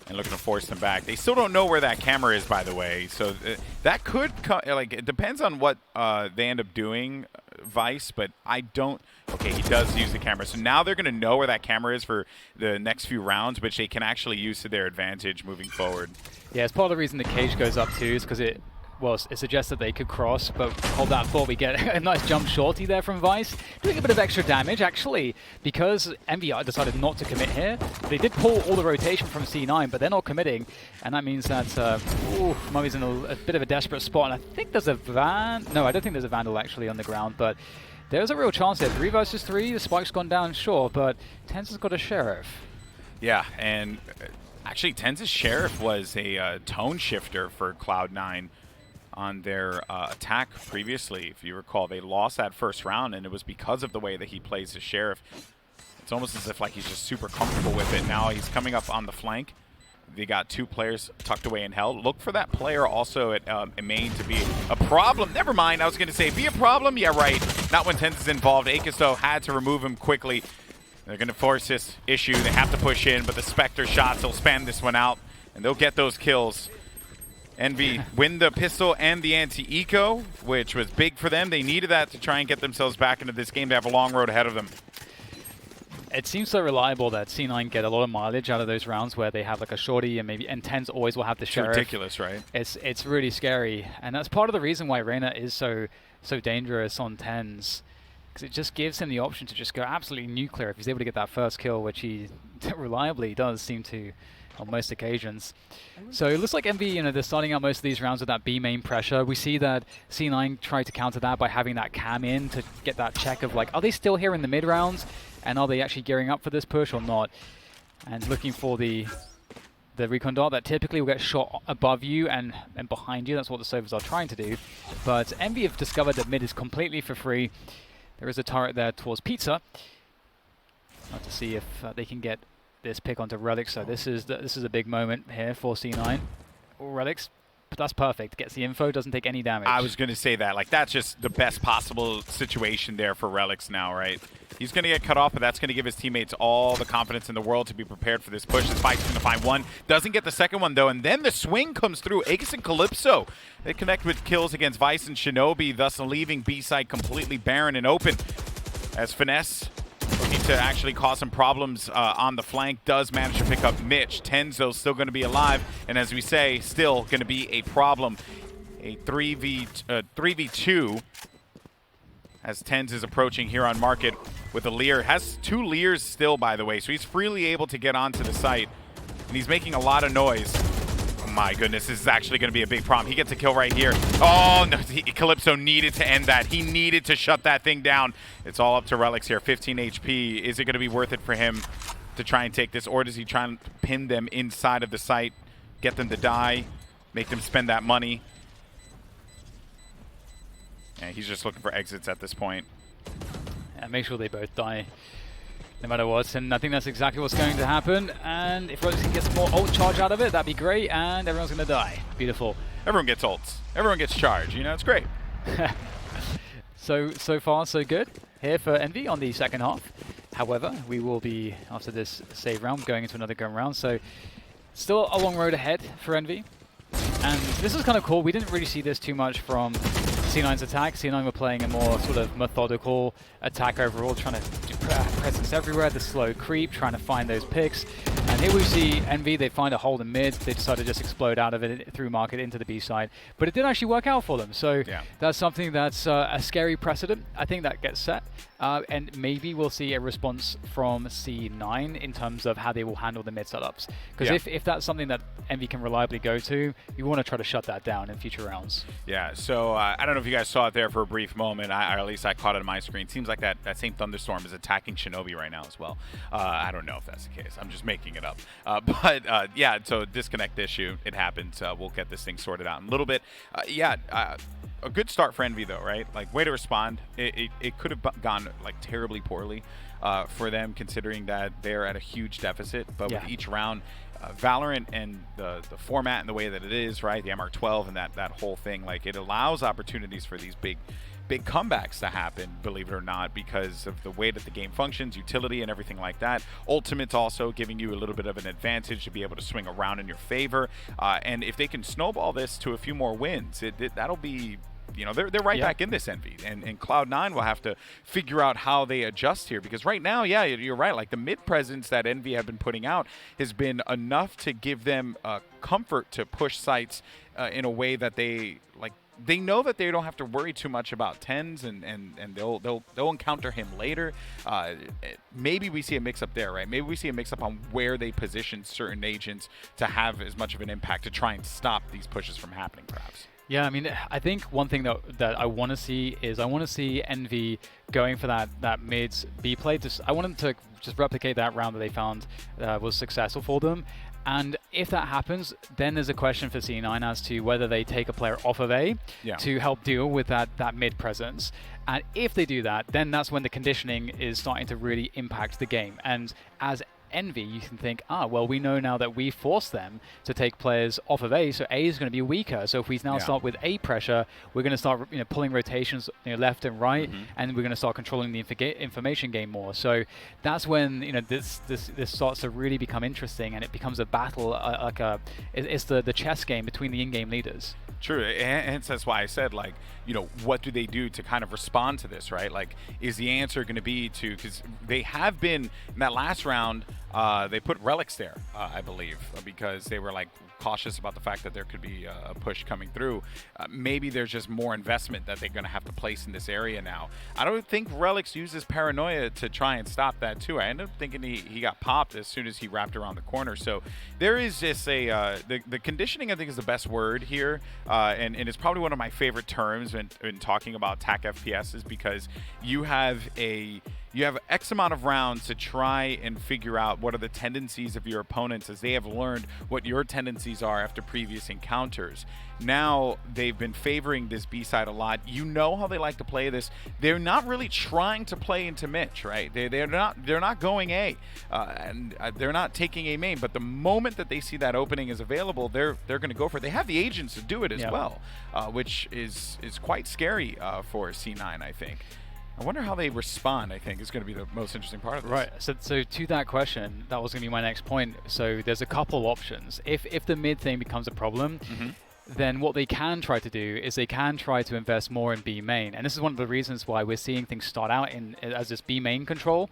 and looking to force them back. They still don't know where that camera is, by the way. So that could like, it depends on what they end up doing, Vice, but I don't. Okay, he does use the camera. So now they're going to know where that camera is for the next few rounds, which they can actually use to their advantage moving forward. Yeah, it's part of the reason the cage goes up too, is because it well, it suggests that they could cross, but hold that thought, we get a nice jump shorty there from Vice, doing a bit of extra damage, actually, because Envy decided not to commit here. They did pull all the rotation from C9, but they're not committing, and that means that Mummy's in a bit of a desperate spot, and I think there's a no, I don't think there's a Vandal actually on the ground, but there's a real chance here. 3 versus 3, the spike's gone down, sure, but TenZ has got a Sheriff. Yeah, and actually TenZ's Sheriff was a tone shifter for Cloud9 on their attack previously. If you recall, they lost that first round, and it was because of the way that he plays his Sheriff. It's almost as if like he's just super comfortable with it. Now he's coming up on the flank. They got 2 players tucked away in hell. Look for that player also at main to be a problem. Never mind, I was going to say, be a problem? Yeah, right. Not when TenZ is involved. Akis, though, had to remove him quickly. They're going to force this issue. They have to push in, but the Spectre shots will span this one out, and they'll get those kills. Envy win the pistol and the anti-eco, which was big for them. They needed that to try and get themselves back into this game. They have a long road ahead of them. It seems so reliable that C9 get a lot of mileage out of those rounds where they have like a shorty and TenZ always will have the Sheriff. It's ridiculous, right? It's really scary, and that's part of the reason why Reyna is so dangerous on TenZ, because it just gives him the option to just go absolutely nuclear if he's able to get that first kill, which he reliably does seem to on most occasions. So it looks like Envy, they're starting out most of these rounds with that B main pressure. We see that C9 tried to counter that by having that cam in to get that check of like, are they still here in the mid rounds? And are they actually gearing up for this push or not? And looking for the recon dart that typically will get shot above you and behind you. That's what the Sovers are trying to do. But Envy have discovered that mid is completely for free. There is a turret there towards Pizza. Not to see if they can get this pick onto Relics. So this is a big moment here for C9. Relics, but that's perfect. Gets the info, doesn't take any damage. I was going to say that. Like, that's just the best possible situation there for Relics now, right? He's going to get cut off, but that's going to give his teammates all the confidence in the world to be prepared for this push. This fight's going to find one. Doesn't get the second one, though, and then the swing comes through. Aegis and Calypso, they connect with kills against Vice and Shinobi, thus leaving B-side completely barren and open. As Finesse, looking to actually cause some problems on the flank, does manage to pick up Mitch. TenZ, though, still going to be alive, and as we say, still going to be a problem. A 3v2 as TenZ is approaching here on Market with a Lear. Has 2 Lears still, by the way, so he's freely able to get onto the site, and he's making a lot of noise. Oh my goodness, this is actually going to be a big problem. He gets a kill right here. Oh, no, Calypso needed to end that. He needed to shut that thing down. It's all up to Relics here. 15 HP. Is it going to be worth it for him to try and take this, or does he try and pin them inside of the site, get them to die, make them spend that money? And he's just looking for exits at this point. Yeah, make sure they both die no matter what, and I think that's exactly what's going to happen. And if Relics can get some more ult charge out of it, that'd be great, and everyone's going to die. Beautiful. Everyone gets ults. Everyone gets charge. It's great. So far, so good here for Envy on the second half. However, we will be, after this save round, going into another gun round, so still a long road ahead for Envy. And this is kind of cool. We didn't really see this too much from C9's attack. C9 were playing a more sort of methodical attack overall, trying to do presence everywhere, the slow creep, trying to find those picks. And here we see Envy, they find a hole in mid, they decide to just explode out of it through Market into the B side. But it did actually work out for them, so yeah, that's something that's a scary precedent. I think that gets set, and maybe we'll see a response from C9 in terms of how they will handle the mid setups. Because if that's something that Envy can reliably go to, you want to try to shut that down in future rounds. Yeah, so I don't know if you guys saw it there for a brief moment, or at least I caught it on my screen. Seems like that same Thunderstorm is attacking Shinobi right now as well. I don't know if that's the case. I'm just making it up. But yeah, so disconnect issue, it happens. We'll get this thing sorted out in a little bit. A good start for Envy though, right? Like, way to respond. It could have gone like terribly poorly for them, considering that they're at a huge deficit. But with each round, Valorant and the format and the way that it is, right? The MR12 and that whole thing, like, it allows opportunities for these big comebacks to happen, believe it or not, because of the way that the game functions, utility and everything like that. Ultimate's also giving you a little bit of an advantage to be able to swing around in your favor. And if they can snowball this to a few more wins, that'll be you know, they're right back in this Envy, and Cloud9 will have to figure out how they adjust here, because right now, yeah, you're right. Like the mid presence that Envy have been putting out has been enough to give them comfort to push sites in a way that they like. They know that they don't have to worry too much about Tens, and they'll encounter him later. Maybe we see a mix-up there, right? Maybe we see a mix-up on where they position certain agents to have as much of an impact to try and stop these pushes from happening, perhaps. Yeah, I mean, I think one thing that I want to see is I want to see Envy going for that mid B play. I want them to just replicate that round that they found was successful for them. And if that happens, then there's a question for C9 as to whether they take a player off of A to help deal with that mid presence. And if they do that, then that's when the conditioning is starting to really impact the game. And as Envy, you can think, well, we know now that we force them to take players off of A, so A is going to be weaker. So if we now start with A pressure, we're going to start pulling rotations left and right, and we're going to start controlling the information game more. So that's when this starts to really become interesting, and it becomes a battle, it's the chess game between the in-game leaders. True, and that's why I said, like, what do they do to kind of respond to this, right? Like, is the answer going to be because they have been, in that last round, they put relics there, I believe, because they were, like, cautious about the fact that there could be a push coming through. Maybe there's just more investment that they're going to have to place in this area now. I don't think Relics uses Paranoia to try and stop that, too. I ended up thinking he got popped as soon as he wrapped around the corner. So there is just the conditioning, I think, is the best word here, and it's probably one of my favorite terms in talking about TAC FPS, is because you have X amount of rounds to try and figure out what are the tendencies of your opponents, as they have learned what your tendencies are after previous encounters. Now they've been favoring this B side a lot. You know how they like to play this. They're not really trying to play into Mitch, right? They're not going A, and they're not taking A main. But the moment that they see that opening is available, they're going to go for it. They have the agents to do it as well, which is quite scary for C9, I think. I wonder how they respond, I think, is going to be the most interesting part of this. Right. So to that question, that was going to be my next point. So there's a couple options. If the mid thing becomes a problem, then what they can try to do is they can try to invest more in B main. And this is one of the reasons why we're seeing things start out as this B main control.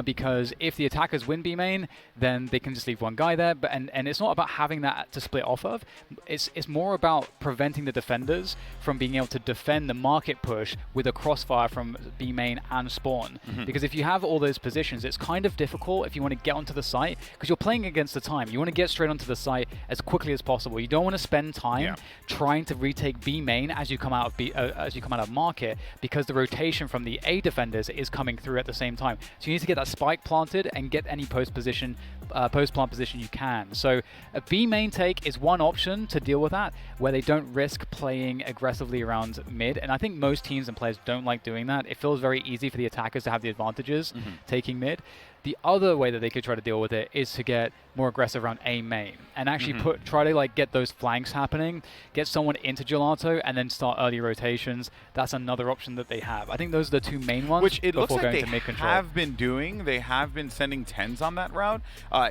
Because if the attackers win B main, then they can just leave one guy there. And it's not about having that to split off of. It's more about preventing the defenders from being able to defend the market push with a crossfire from B main and spawn. Because if you have all those positions, it's kind of difficult if you want to get onto the site, because you're playing against the time. You want to get straight onto the site as quickly as possible. You don't want to spend time trying to retake B main as you come out of market, because the rotation from the A defenders is coming through at the same time. So you need to get that spike planted and get any post plant position you can. So a B main take is one option to deal with that, where they don't risk playing aggressively around mid. And I think most teams and players don't like doing that. It feels very easy for the attackers to have the advantages taking mid. The other way that they could try to deal with it is to get more aggressive around A main and actually try to get those flanks happening, get someone into Gelato, and then start early rotations. That's another option that they have. I think those are the two main ones. Which it looks like they mid-control. have been doing. They have been sending Tens on that route.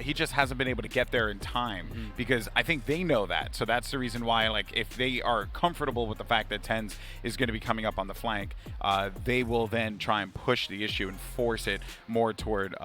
He just hasn't been able to get there in time, because I think they know that. So that's the reason why, if they are comfortable with the fact that Tens is going to be coming up on the flank, they will then try and push the issue and force it more toward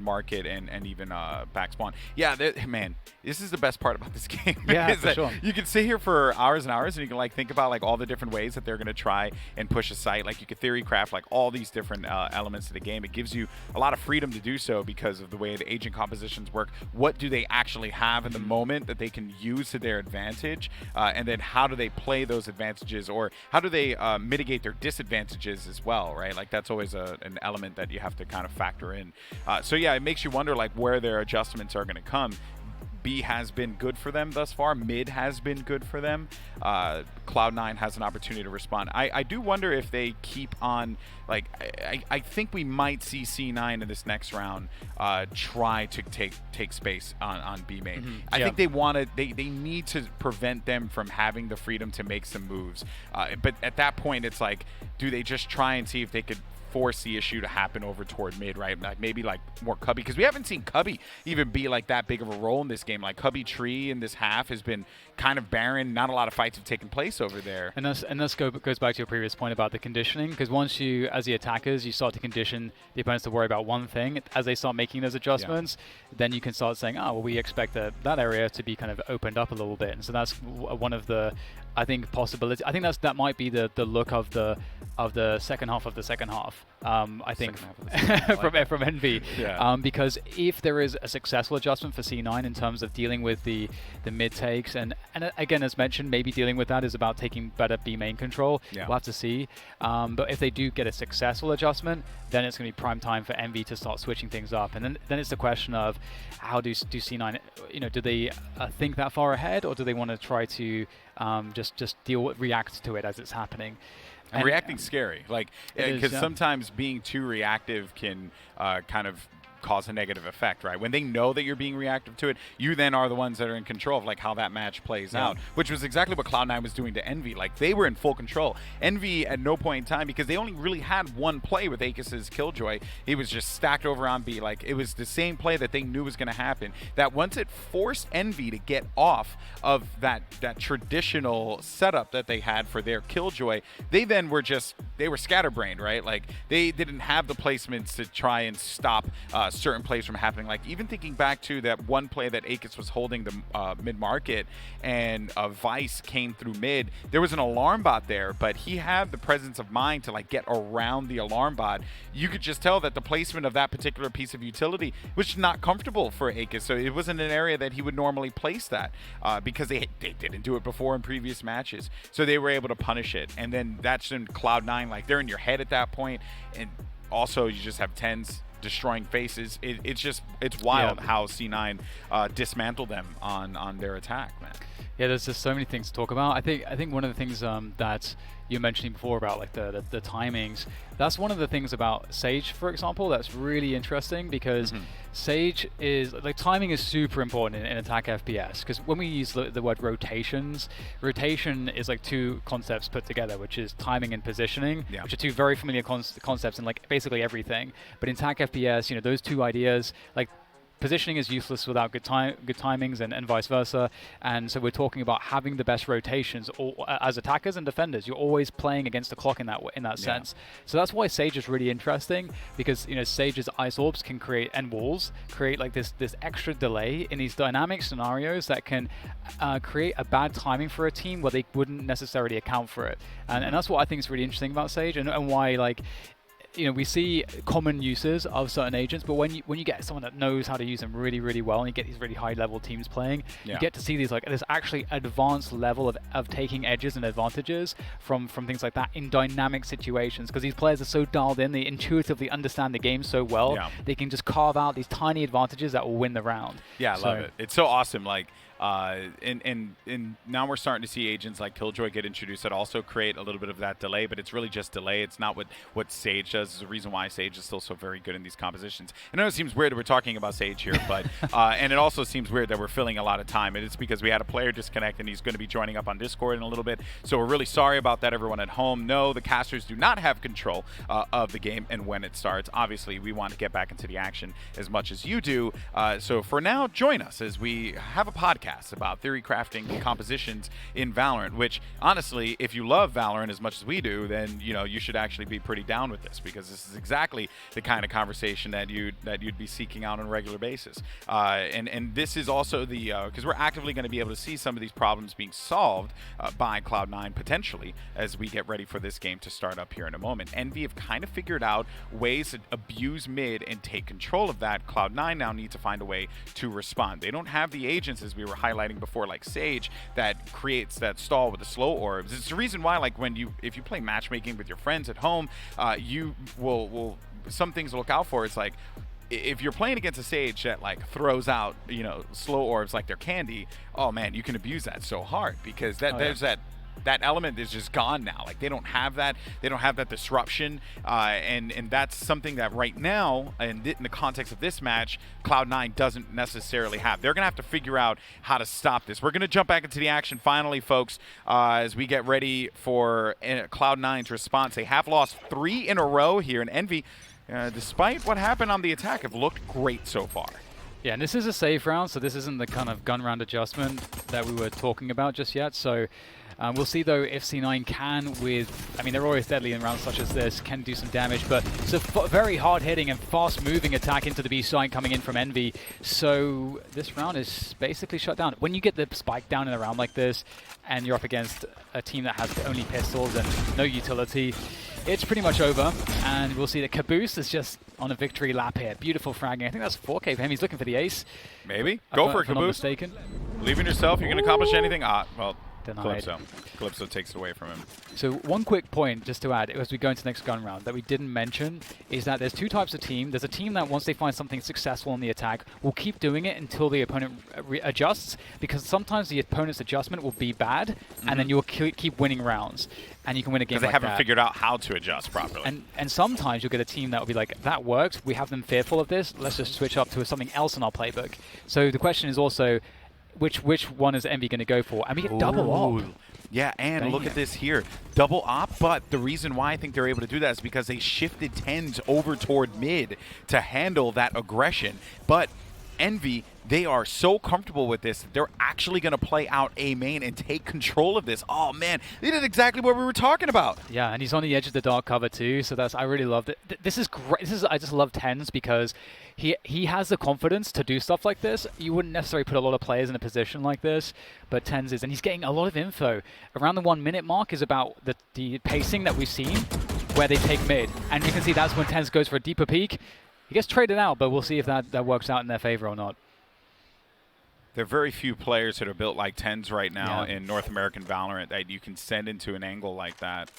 market and even back spawn. Yeah, man, this is the best part about this game. Yeah, for sure. You can sit here for hours and hours, and you can think about all the different ways that they're going to try and push a site. You could theory craft all these different elements of the game. It gives you a lot of freedom to do so because of the way the agent compositions work. What do they actually have in the moment that they can use to their advantage, and then how do they play those advantages, or how do they mitigate their disadvantages as well, right? That's always an element that you have to kind of factor in. So yeah, it makes you wonder where their adjustments are going to come. B has been good for them thus far. Mid has been good for them. Cloud9 has an opportunity to respond. I do wonder if they keep on, I think we might see C9 in this next round try to take space on B main. I think they need to prevent them from having the freedom to make some moves. But at that point, it's do they just try and see if they could force the issue to happen over toward mid, right? Like maybe like more Cubby, because we haven't seen Cubby even be like that big of a role in this game. Like Cubby Tree in this half has been kind of barren. Not a lot of fights have taken place over there. And this goes back to your previous point about the conditioning, because once you, as the attackers, you start to condition the opponents to worry about one thing. As they start making those adjustments, then you can start saying, oh, well, we expect that area to be kind of opened up a little bit. And so that's one of the, I think, possibilities. I think that might be the look of the second half of the second half. I think from Envy, because if there is a successful adjustment for C9 in terms of dealing with the mid takes, and again, as mentioned, maybe dealing with that is about taking better B main control. We'll have to see. But if they do get a successful adjustment, then it's going to be prime time for Envy to start switching things up. And then it's the question of how do C9, do they think that far ahead, or do they want to try to just react to it as it's happening? And reacting's scary, like, because sometimes being too reactive can kind of cause a negative effect, right? When they know that you're being reactive to it, you then are the ones that are in control of like how that match plays out, which was exactly what Cloud9 was doing to Envy. Like they were in full control. Envy at no point in time, because they only really had one play with Aegis' Killjoy. He was just stacked over on B. Like it was the same play that they knew was going to happen. That once it forced Envy to get off of that traditional setup that they had for their Killjoy, they then were scatterbrained, right? Like they didn't have the placements to try and stop certain plays from happening. Like even thinking back to that one play that Aegis was holding the mid-market and Vice came through mid, there was an alarm bot there, but he had the presence of mind to like get around the alarm bot. You could just tell that the placement of that particular piece of utility was not comfortable for Aegis, so it wasn't an area that he would normally place that because they didn't do it before in previous matches, so they were able to punish it. And then that's in Cloud9, like they're in your head at that point, and also you just have tens destroying faces. It's wild how C9 dismantled them on their attack, man. Yeah, there's just so many things to talk about. I think one of the things that you were mentioning before about like the timings, that's one of the things about Sage, for example, that's really interesting, because Sage is like, timing is super important in attack FPS, because when we use the word rotation is like two concepts put together, which is timing and positioning, which are two very familiar concepts in like basically everything. But in attack FPS, those two ideas, like positioning is useless without good timings, and vice versa. And so we're talking about having the best rotations, as attackers and defenders. You're always playing against the clock in that sense. So that's why Sage is really interesting, because Sage's ice orbs can create, and walls create like this extra delay in these dynamic scenarios that can create a bad timing for a team where they wouldn't necessarily account for it. And that's what I think is really interesting about Sage, and why like we see common uses of certain agents, but when you get someone that knows how to use them really, really well, and you get these really high-level teams playing, you get to see these like this actually advanced level of taking edges and advantages from things like that in dynamic situations, because these players are so dialed in, they intuitively understand the game so well, they can just carve out these tiny advantages that will win the round. I love it. It's so awesome. Like and now we're starting to see agents like Killjoy get introduced that also create a little bit of that delay, but it's really just delay. It's not what Sage does. Is the reason why Sage is still so very good in these compositions. I know it seems weird that we're talking about Sage here, but and it also seems weird that we're filling a lot of time, and it's because we had a player disconnect, and he's going to be joining up on Discord in a little bit, so we're really sorry about that, everyone at home. No, the casters do not have control of the game and when it starts. Obviously, we want to get back into the action as much as you do, so for now, join us as we have a podcast about theory crafting compositions in Valorant, which honestly, if you love Valorant as much as we do, then you should actually be pretty down with this, because this is exactly the kind of conversation that you'd be seeking out on a regular basis. And this is also the because we're actively going to be able to see some of these problems being solved by Cloud9 potentially as we get ready for this game to start up here in a moment. Envy have kind of figured out ways to abuse mid and take control of that. Cloud9 now need to find a way to respond. They don't have the agents, as we were highlighting before, like Sage, that creates that stall with the slow orbs. It's the reason why, like, if you play matchmaking with your friends at home, you will some things to look out for. It's like, if you're playing against a Sage that like throws out slow orbs like they're candy, oh man, you can abuse that so hard, because there's that that element is just gone now. Like, they don't have that. They don't have that disruption, and that's something that right now, and in the context of this match, Cloud9 doesn't necessarily have. They're gonna have to figure out how to stop this. We're gonna jump back into the action finally, folks, as we get ready for Cloud9's response. They have lost 3 in a row here, and Envy, despite what happened on the attack, have looked great so far. Yeah, and this is a save round, so this isn't the kind of gun round adjustment that we were talking about just yet. So we'll see, though, if C9 can I mean, they're always deadly in rounds such as this, can do some damage, but it's a very hard-hitting and fast-moving attack into the B side coming in from Envy. So this round is basically shut down. When you get the spike down in a round like this, and you're up against a team that has only pistols and no utility, it's pretty much over, and we'll see that Caboose is just on a victory lap here. Beautiful fragging. I think that's 4K for him. He's looking for the ace. Maybe. Go for it, if I'm not Caboose. mistaken. Believe in yourself. You're going to accomplish anything. Well, Denied. Calypso takes it away from him. So one quick point just to add as we go into the next gun round that we didn't mention is that there's 2 types of team. There's a team that once they find something successful in the attack will keep doing it until the opponent adjusts, because sometimes the opponent's adjustment will be bad, and then you'll keep winning rounds, and you can win a game like that. Because they haven't figured out how to adjust properly. And sometimes you'll get a team that will be like, that worked, we have them fearful of this, let's just switch up to something else in our playbook. So the question is also, which one is Envy going to go for? And we get double op. Yeah, and look at this here. Double op, but the reason why I think they're able to do that is because they shifted TenZ over toward mid to handle that aggression. But Envy, they are so comfortable with this, they're actually going to play out A main and take control of this. Oh, man, they did exactly what we were talking about. Yeah, and he's on the edge of the dark cover too, so I really loved it. This is great. I just love TenZ because he has the confidence to do stuff like this. You wouldn't necessarily put a lot of players in a position like this, but TenZ is, and he's getting a lot of info. Around the 1 minute mark is about the pacing that we've seen, where they take mid, and you can see that's when TenZ goes for a deeper peek. He gets traded out, but we'll see if that works out in their favor or not. There are very few players that are built like TenZ right now in North American Valorant that you can send into an angle like that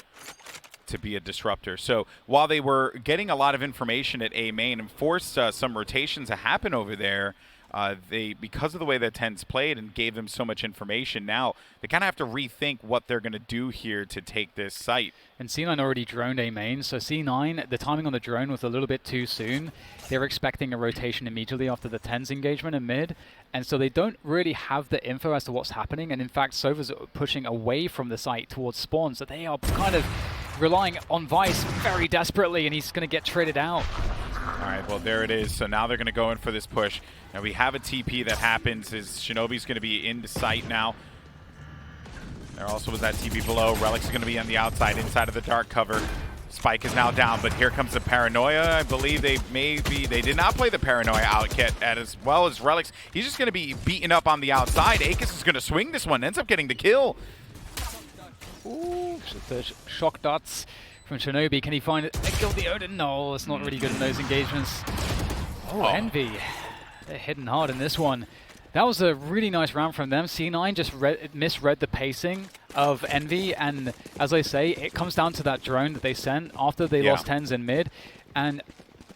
to be a disruptor. So while they were getting a lot of information at A main and forced some rotations to happen over there, because of the way that TenZ played and gave them so much information, now they kind of have to rethink what they're going to do here to take this site. And C9 already droned A main, so C9, the timing on the drone was a little bit too soon. They were expecting a rotation immediately after the TenZ engagement in mid, and so they don't really have the info as to what's happening, and in fact Sova's pushing away from the site towards spawn, so they are kind of relying on Vice very desperately, and he's going to get traded out. All right, well, there it is. So now they're going to go in for this push. Now we have a TP that happens. Shinobi's going to be in the site now. There also was that TP below. Relic's going to be on the outside, inside of the dark cover. Spike is now down, but here comes the Paranoia. I believe they did not play the Paranoia out kit as well as Relic's. He's just going to be beaten up on the outside. Aegis is going to swing this one, ends up getting the kill. Ooh, the shock dots from Shinobi. Can he find it? Kill the Odin? No, it's not really good in those engagements. Oh, Envy. They're hitting hard in this one. That was a really nice round from them. C9 just misread the pacing of Envy, and as I say, it comes down to that drone that they sent after they lost TenZ in mid. And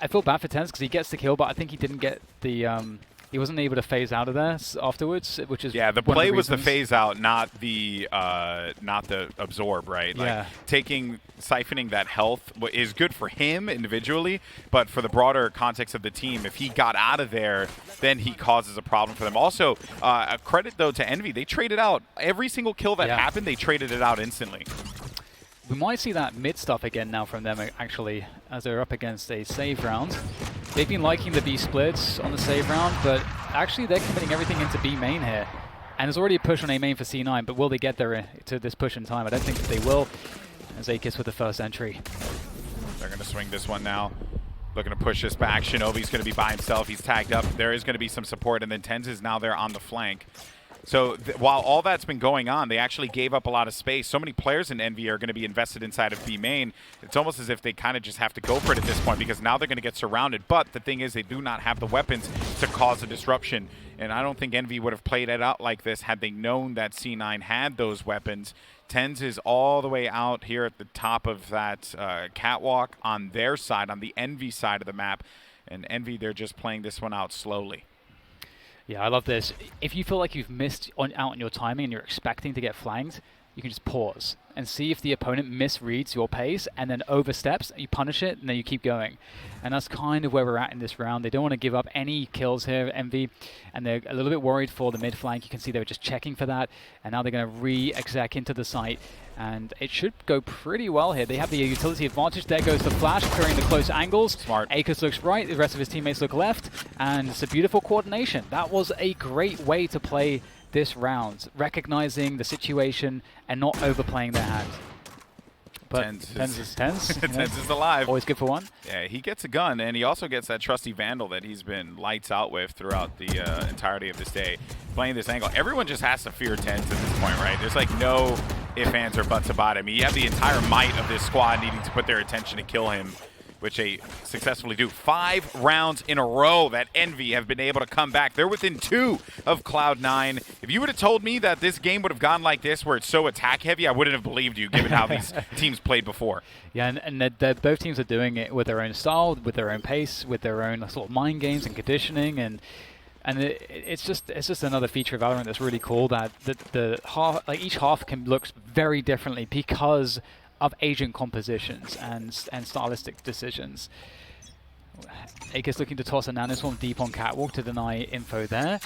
I feel bad for TenZ because he gets the kill, but I think he didn't get the... he wasn't able to phase out of there afterwards, which is the play was the phase out, not the absorb, right? Yeah. Like siphoning that health is good for him individually, but for the broader context of the team, if he got out of there, then he causes a problem for them. Also, a credit though to Envy, they traded out every single kill that happened. They traded it out instantly. We might see that mid stuff again now from them, actually, as they're up against a save round. They've been liking the B splits on the save round, but actually they're committing everything into B main here. And there's already a push on A main for C9, but will they get there to this push in time? I don't think that they will, as Aegis with the first entry. They're going to swing this one now. Looking to push this back. Shinobi's going to be by himself. He's tagged up. There is going to be some support, and then TenZ is now there on the flank. So while all that's been going on, they actually gave up a lot of space. So many players in Envy are going to be invested inside of B main. It's almost as if they kind of just have to go for it at this point because now they're going to get surrounded. But the thing is, they do not have the weapons to cause a disruption. And I don't think Envy would have played it out like this had they known that C9 had those weapons. TenZ is all the way out here at the top of that catwalk on their side, on the Envy side of the map. And Envy, they're just playing this one out slowly. Yeah, I love this. If you feel like you've missed out on your timing and you're expecting to get flanked, you can just pause and see if the opponent misreads your pace and then oversteps, you punish it, and then you keep going. And that's kind of where we're at in this round. They don't want to give up any kills here, Envy, and they're a little bit worried for the mid flank. You can see they were just checking for that, and now they're going to re-exec into the site, and it should go pretty well here. They have the utility advantage. There goes the flash, clearing the close angles. Smart. Akers looks right, the rest of his teammates look left, and it's a beautiful coordination. That was a great way to play this round, recognizing the situation and not overplaying their hand. But Tens is Tens. Tens is alive. Always good for one. Yeah, he gets a gun, and he also gets that trusty Vandal that he's been lights out with throughout the entirety of this day. Playing this angle, everyone just has to fear Tens at this point, right? There's like no ifs, ands, or buts about him. You have the entire might of this squad needing to put their attention to kill him, which they successfully do. 5 rounds in a row that Envy have been able to come back. They're within 2 of Cloud9. If you would have told me that this game would have gone like this, where it's so attack-heavy, I wouldn't have believed you, given how these teams played before. Yeah, and both teams are doing it with their own style, with their own pace, with their own sort of mind games and conditioning, and it's just another feature of VALORANT that's really cool, that the half, like each half looks very differently because of agent compositions and stylistic decisions. Akers looking to toss a nanoswarm deep on catwalk to deny info there.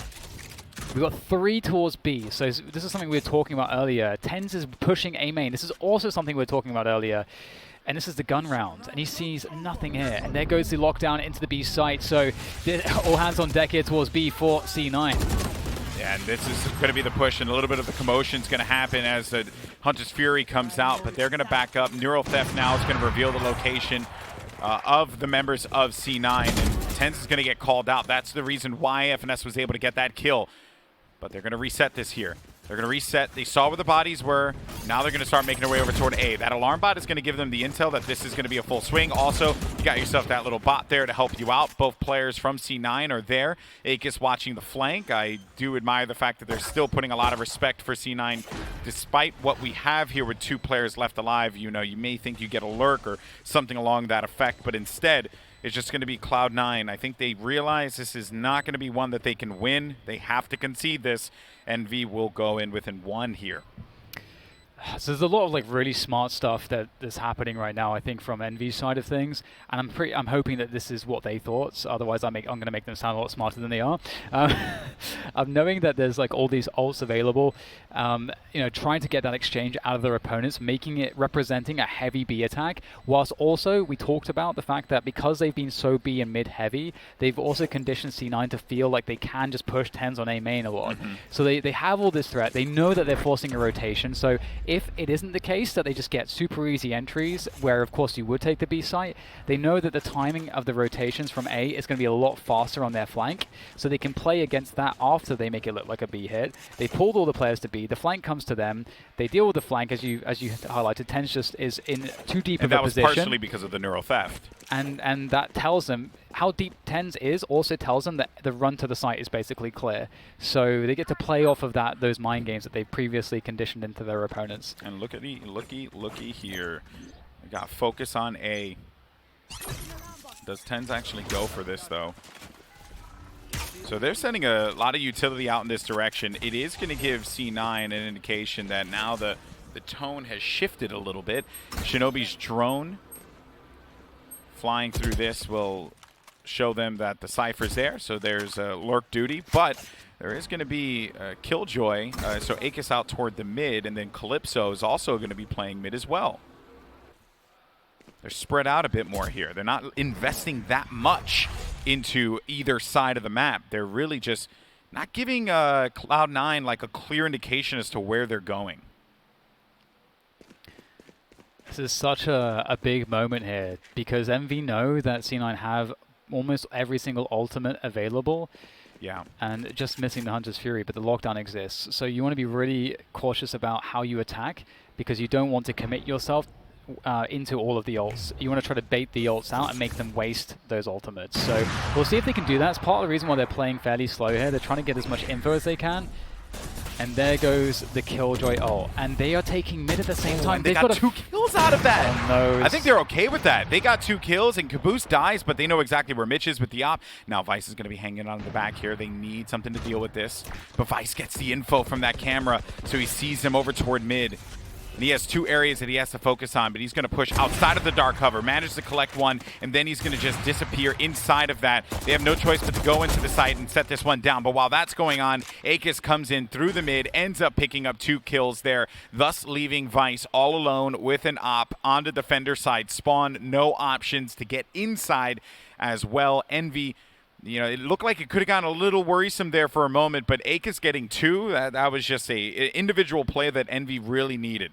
We've got 3 towards B, so this is something we were talking about earlier. Tens is pushing A main. This is also something we were talking about earlier. And this is the gun round, and he sees nothing here. And there goes the lockdown into the B site, so all hands on deck here towards B for C9. Yeah, and this is going to be the push, and a little bit of the commotion is going to happen as the Hunter's Fury comes out, but they're going to back up. Neural Theft now is going to reveal the location of the members of C9, and Tens is going to get called out. That's the reason why FNS was able to get that kill. But they're going to reset this here. They're going to reset. They saw where the bodies were. Now they're going to start making their way over toward A. That alarm bot is going to give them the intel that this is going to be a full swing. Also, you got yourself that little bot there to help you out. Both players from C9 are there. Akis watching the flank. I do admire the fact that they're still putting a lot of respect for C9. Despite what we have here with 2 players left alive, you know, you may think you get a lurk or something along that effect, but instead, it's just going to be Cloud9. I think they realize this is not going to be one that they can win. They have to concede this. Envy will go in within 1 here. So there's a lot of like really smart stuff that's happening right now, I think, from Envy's side of things, and I'm hoping that this is what they thought. So otherwise, I'm going to make them sound a lot smarter than they are. I'm knowing that there's like all these ults available, you know, trying to get that exchange out of their opponents, making it representing a heavy B attack, whilst also we talked about the fact that because they've been so B and mid heavy, they've also conditioned C9 to feel like they can just push Tens on A main a lot. So they have all this threat. They know that they're forcing a rotation. So if it isn't the case that they just get super easy entries, where of course you would take the B site, they know that the timing of the rotations from A is going to be a lot faster on their flank, so they can play against that after they make it look like a B hit. They pulled all the players to B, the flank comes to them, they deal with the flank, as you highlighted. Tens just is in too deep of a position. And that was partially because of the Neural Theft. And that tells them how deep Tens is, also tells them that the run to the site is basically clear. So they get to play off of those mind games that they previously conditioned into their opponents. And looky here. We got focus on A. Does Tens actually go for this, though? So they're sending a lot of utility out in this direction. It is going to give C9 an indication that now the tone has shifted a little bit. Shinobi's drone flying through this will show them that the Cypher's there, so there's lurk duty, but there is going to be Killjoy, so Akis out toward the mid, and then Calypso is also going to be playing mid as well. They're spread out a bit more here. They're not investing that much into either side of the map. They're really just not giving Cloud9 like a clear indication as to where they're going. This is such a big moment here, because MV know that C9 have almost every single ultimate available. Yeah. And just missing the Hunter's Fury, but the lockdown exists. So you want to be really cautious about how you attack, because you don't want to commit yourself into all of the ults. You want to try to bait the ults out and make them waste those ultimates. So we'll see if they can do that. It's part of the reason why they're playing fairly slow here. They're trying to get as much info as they can. And there goes the Killjoy ult. And they are taking mid at the same time. They got 2 kills out of that. Oh, no. I think they're okay with that. They got 2 kills, and Caboose dies, but they know exactly where Mitch is with the op. Now Vice is going to be hanging on the back here. They need something to deal with this. But Vice gets the info from that camera, so he sees him over toward mid. And he has 2 areas that he has to focus on, but he's going to push outside of the dark cover, manage to collect one, and then he's going to just disappear inside of that. They have no choice but to go into the site and set this one down. But while that's going on, Akis comes in through the mid, ends up picking up 2 kills there, thus leaving Vice all alone with an op on the defender side. Spawn, no options to get inside as well. Envy, you know, it looked like it could have gotten a little worrisome there for a moment, but Akis getting 2, that was just a individual play that Envy really needed.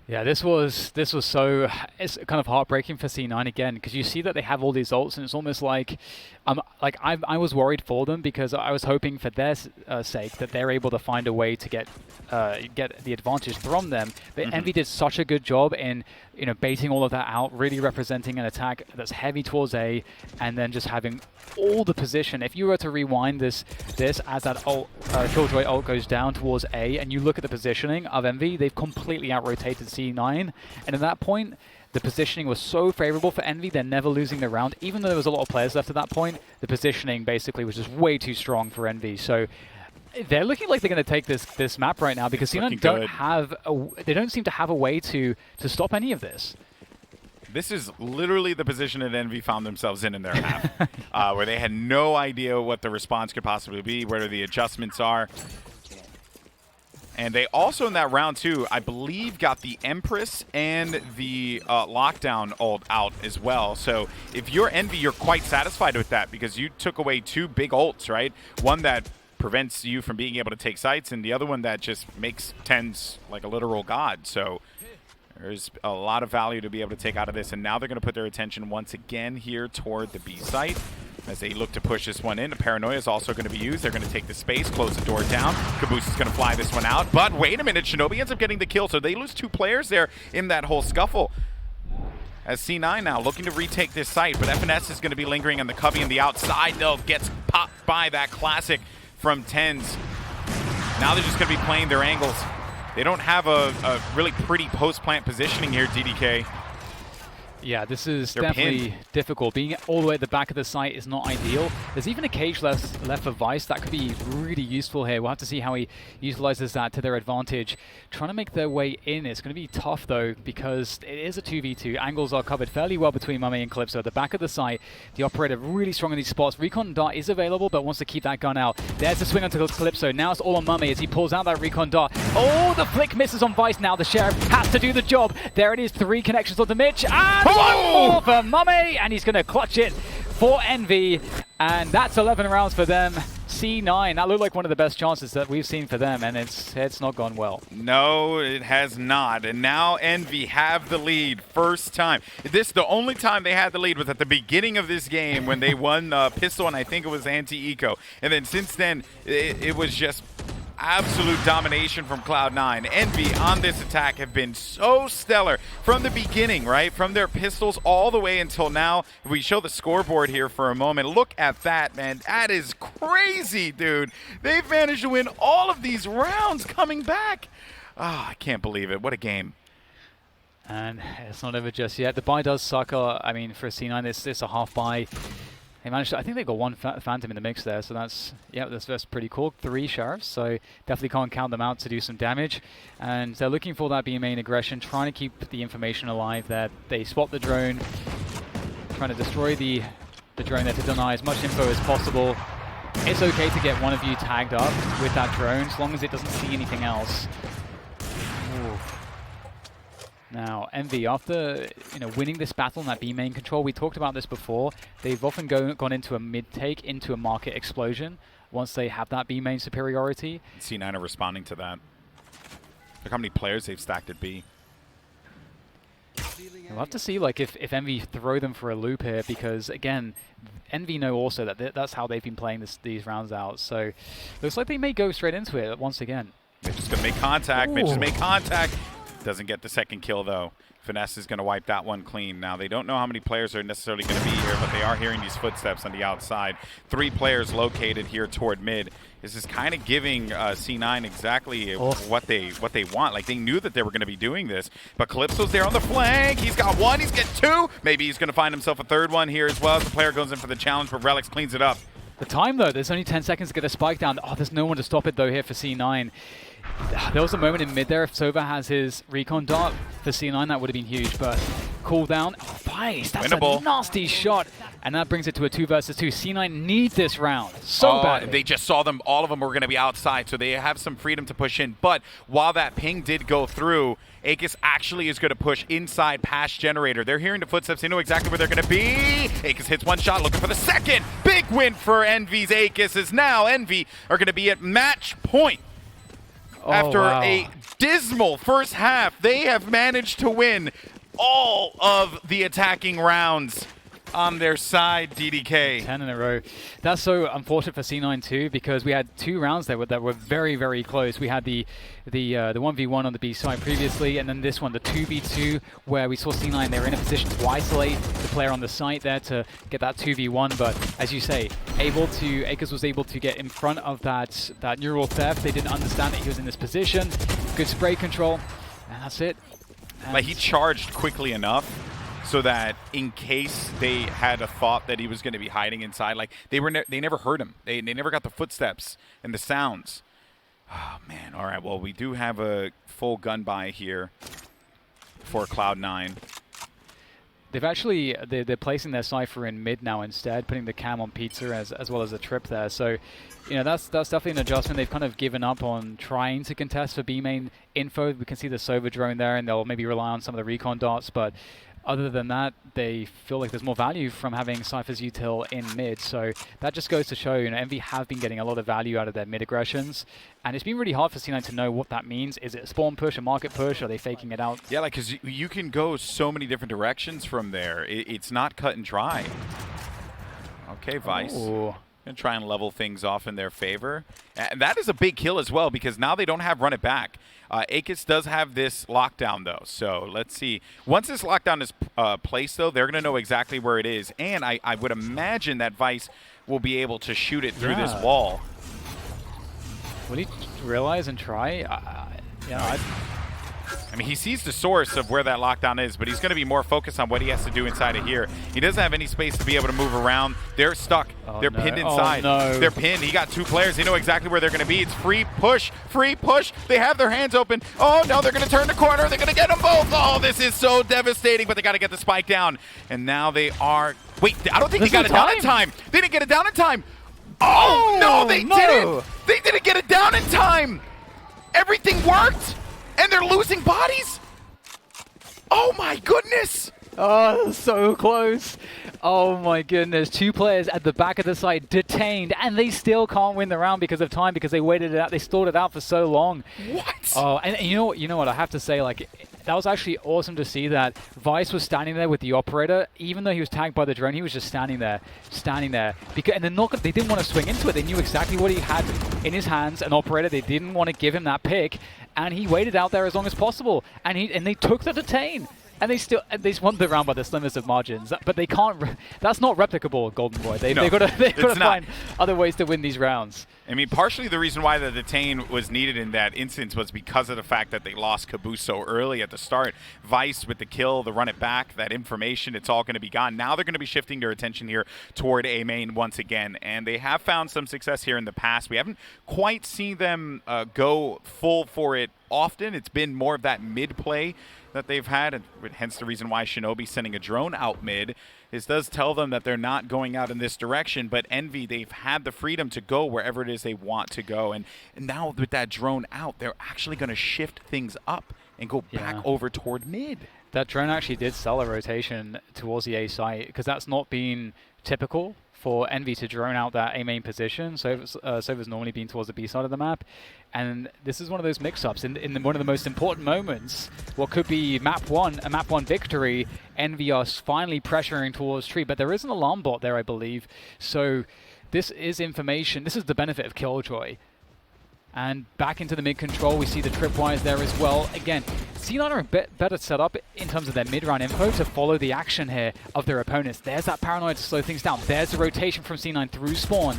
Yeah, this was so, it's kind of heartbreaking for C9 again, because you see that they have all these ults, and it's almost like I was worried for them, because I was hoping for their sake that they're able to find a way to get the advantage from them. But Envy did such a good job in, you know, baiting all of that out, really representing an attack that's heavy towards A, and then just having all the position. If you were to rewind this as that ult, Killjoy ult goes down towards A, and you look at the positioning of Envy, they've completely out-rotated C9, and at that point, the positioning was so favorable for Envy, they're never losing the round. Even though there was a lot of players left at that point, the positioning basically was just way too strong for Envy. So they're looking like they're going to take this map right now, because C9 don't seem to have a way to stop any of this. This is literally the position that Envy found themselves in their half, where they had no idea what the response could possibly be, where the adjustments are. And they also, in that round too, I believe, got the Empress and the Lockdown ult out as well. So if you're Envy, you're quite satisfied with that, because you took away 2 big ults, right? One that prevents you from being able to take sites, and the other one that just makes TenZ like a literal god. So there's a lot of value to be able to take out of this. And now they're going to put their attention once again here toward the B site as they look to push this one in. A Paranoia is also going to be used. They're going to take the space, close the door down. Caboose is going to fly this one out. But wait a minute, Shinobi ends up getting the kill. So they lose 2 players there in that whole scuffle. As C9 now looking to retake this site, but FNS is going to be lingering on the cubby on the outside. They'll gets popped by that classic from TenZ. Now they're just going to be playing their angles. They don't have a really pretty post-plant positioning here, DDK. Yeah, this is definitely difficult. Being all the way at the back of the site is not ideal. There's even a cage left for Vice. That could be really useful here. We'll have to see how he utilizes that to their advantage. Trying to make their way in. It's going to be tough, though, because it is a 2v2. Angles are covered fairly well between Mummy and Calypso. At the back of the site, the operator really strong in these spots. Recon Dart is available, but wants to keep that gun out. There's the swing onto Calypso. Now it's all on Mummy as he pulls out that Recon Dart. Oh, the flick misses on Vice now. The Sheriff has to do the job. There it is. 3 connections onto Mitch. And one more for Mummy, and he's going to clutch it for Envy, and that's 11 rounds for them. C9, that looked like one of the best chances that we've seen for them, and it's not gone well. No, it has not, and now Envy have the lead. First time. The only time they had the lead was at the beginning of this game when they won Pistol, and I think it was Anti-Eco. And then since then, it was just absolute domination from Cloud9. Envy on this attack have been so stellar from the beginning, right? From their pistols all the way until now. If we show the scoreboard here for a moment, look at that, man. That is crazy, dude. They've managed to win all of these rounds coming back. Ah, I can't believe it. What a game. And it's not over just yet. The buy does suck. I mean, for C9, it's a half buy. They managed to, I think they got 1 Phantom in the mix there, so that's pretty cool. 3 Sheriffs, so definitely can't count them out to do some damage. And they're looking for that B main aggression, trying to keep the information alive that they spot the drone, trying to destroy the drone there to deny as much info as possible. It's okay to get one of you tagged up with that drone, as long as it doesn't see anything else. Ooh. Now, Envy, after winning this battle in that B main control, we talked about this before, they've often gone into a mid-take, into a market explosion, once they have that B main superiority. C9 are responding to that. Look how many players they've stacked at B. We'll have to see if Envy throw them for a loop here, because, again, Envy know also that that's how they've been playing these rounds out. So, looks like they may go straight into it once again. Mitch is going to make contact. Mitch has made contact. Doesn't get the second kill, though. Finesse is going to wipe that one clean. Now, they don't know how many players are necessarily going to be here, but they are hearing these footsteps on the outside. 3 players located here toward mid. This is kind of giving C9 exactly what they want. Like, they knew that they were going to be doing this. But Calypso's there on the flank. He's got one. He's got two. Maybe he's going to find himself a third one here as well as the player goes in for the challenge, but Relics cleans it up. The time, though, there's only 10 seconds to get a spike down. Oh, there's no one to stop it, though, here for C9. There was a moment in mid there. If Sova has his recon dart for C9, that would have been huge. But cooldown. Oh, Vice, that's winnable. A nasty shot. And that brings it to a 2 versus 2. C9 need this round so badly. They just saw them. All of them were going to be outside, so they have some freedom to push in. But while that ping did go through, Aegis actually is going to push inside past Generator. They're hearing the footsteps. They know exactly where they're going to be. Aegis hits one shot, looking for the second. Big win for Envy's Aegis, as now Envy are going to be at match point. After a dismal first half, they have managed to win all of the attacking rounds on their side, DDK. 10 in a row. That's so unfortunate for C9 too, because we had 2 rounds there that were very, very close. We had the 1v1 on the B side previously, and then this one, the 2v2, where we saw C9, they were in a position to isolate the player on the site there to get that 2v1, but as you say, Aegis was able to get in front of that neural theft. They didn't understand that he was in this position. Good spray control, and that's it. And like, he charged quickly enough so that in case they had a thought that he was going to be hiding inside, like, they never heard him. They never got the footsteps and the sounds. Oh, man. All right, well, we do have a full gun buy here for Cloud9. They've actually, they're placing their Cypher in mid now instead, putting the cam on Pizza as well as a trip there. So, you know, that's definitely an adjustment. They've kind of given up on trying to contest for B main info. We can see the Sova drone there, and they'll maybe rely on some of the recon darts, but other than that, they feel like there's more value from having Cypher's util in mid. So that just goes to show, you know, Envy have been getting a lot of value out of their mid aggressions. And it's been really hard for C9 to know what that means. Is it a spawn push, a market push? Are they faking it out? Yeah, like, because you can go so many different directions from there. It's not cut and dry. Okay, Vice. Ooh. Gonna try and level things off in their favor. And that is a big kill as well, because now they don't have run it back. Aegis does have this lockdown, though. So let's see. Once this lockdown is placed, though, they're going to know exactly where it is. And I would imagine that Vice will be able to shoot it through this wall. Will he realize and try? You know, I mean, he sees the source of where that lockdown is, but he's going to be more focused on what he has to do inside of here. He doesn't have any space to be able to move around. They're stuck. They're pinned inside. Oh, no. They're pinned. He got 2 players. They know exactly where they're going to be. It's free push. Free push. They have their hands open. Oh, no, they're going to turn the corner. They're going to get them both. Oh, this is so devastating, but they got to get the spike down. And now they are... Wait, I don't think they got it down in time. They didn't get it down in time. Oh, no, they didn't. They didn't get it down in time. Everything worked. And they're losing bodies? Oh my goodness! Oh, so close. Oh my goodness. 2 players at the back of the site detained, and they still can't win the round because of time, because they waited it out. They stalled it out for so long. What? Oh, and you know what? I have to say, like, that was actually awesome to see that Vice was standing there with the operator. Even though he was tagged by the drone, he was just standing there. Because, and they didn't want to swing into it. They knew exactly what he had in his hands, an operator. They didn't want to give him that pick, and he waited out there as long as possible. And they took the detain. And they won the round by the slimmest of margins, but they can't. That's not replicable, Golden Boy. They've got to find other ways to win these rounds. I mean, partially the reason why the detain was needed in that instance was because of the fact that they lost Caboose so early at the start. Vice with the kill, the run it back, that information, it's all going to be gone. Now they're going to be shifting their attention here toward A main once again, and they have found some success here in the past. We haven't quite seen them go full for it often. It's been more of that mid play that they've had, and hence the reason why Shinobi sending a drone out mid. This does tell them that they're not going out in this direction, but Envy, they've had the freedom to go wherever it is they want to go, and now with that drone out, they're actually going to shift things up and go back over toward mid. That drone actually did sell a rotation towards the A site, because that's not been typical for Envy to drone out that A main position. So Sova's normally been towards the B side of the map. And this is one of those mix-ups. In one of the most important moments, what could be a map 1 victory, Envy are finally pressuring towards Tree. But there is an alarm bot there, I believe. So this is information. This is the benefit of Killjoy. And back into the mid control, we see the tripwires there as well. Again, C9 are a bit better set up in terms of their mid-round info to follow the action here of their opponents. There's that paranoia to slow things down. There's the rotation from C9 through spawn.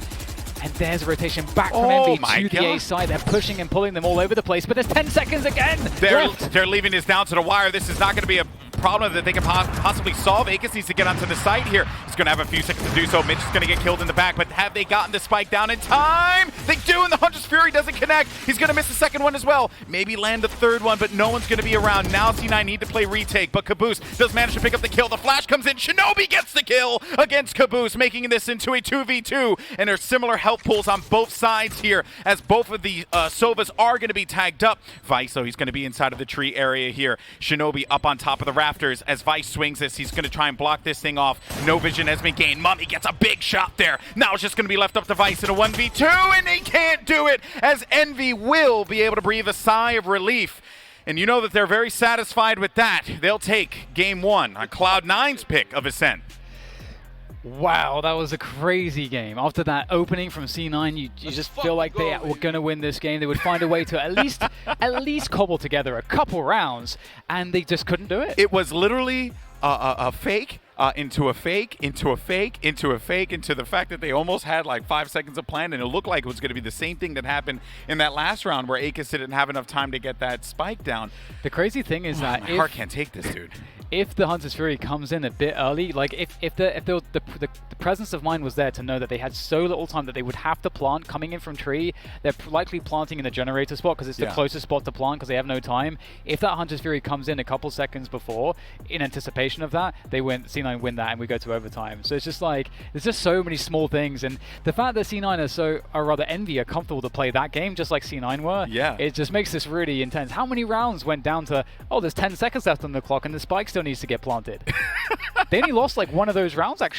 And there's a rotation back from Oh Envy my to the God. A side. They're pushing and pulling them all over the place, but there's 10 seconds again. They're leaving this down to the wire. This is not going to be a problem that they can possibly solve. Akis needs to get onto the site here. He's going to have a few seconds to do so. Mitch is going to get killed in the back, but have they gotten the spike down in time? They do, and the Hunter's Fury doesn't connect. He's going to miss the second one as well. Maybe land the third one, but no one's going to be around. Now C9 need to play retake, but Caboose does manage to pick up the kill. The flash comes in. Shinobi gets the kill against Caboose, making this into a 2v2, and there's similar health pools on both sides here, as both of the Sovas are going to be tagged up. Vice, though, he's going to be inside of the tree area here. Shinobi up on top of the rafters as Vice swings this. He's going to try and block this thing off. No vision has been gained. Mummy gets a big shot there. Now it's just going to be left up to Vice in a 1v2, and they can't do it, as Envy will be able to breathe a sigh of relief. And you know that they're very satisfied with that. They'll take game one on Cloud9's pick of Ascent. Wow, that was a crazy game. After that opening from C9, you just feel like they were going to win this game. They would find a way to at least cobble together a couple rounds, and they just couldn't do it. It was literally a fake into a fake, into a fake, into a fake, into the fact that they almost had like 5 seconds of plan, and it looked like it was going to be the same thing that happened in that last round where Akis didn't have enough time to get that spike down. The crazy thing is that my heart can't take this, dude. If the Hunter's Fury comes in a bit early, like if the presence of mind was there to know that they had so little time that they would have to plant coming in from tree, they're likely planting in the generator spot because it's the closest spot to plant because they have no time. If that Hunter's Fury comes in a couple seconds before, in anticipation of that, they win. C9 win that, and we go to overtime. So it's just like there's just so many small things, and the fact that C9 Envy are comfortable to play that game just like C9 were, it just makes this really intense. How many rounds went down to there's 10 seconds left on the clock and the spike still needs to get planted? They only lost like one of those rounds actually.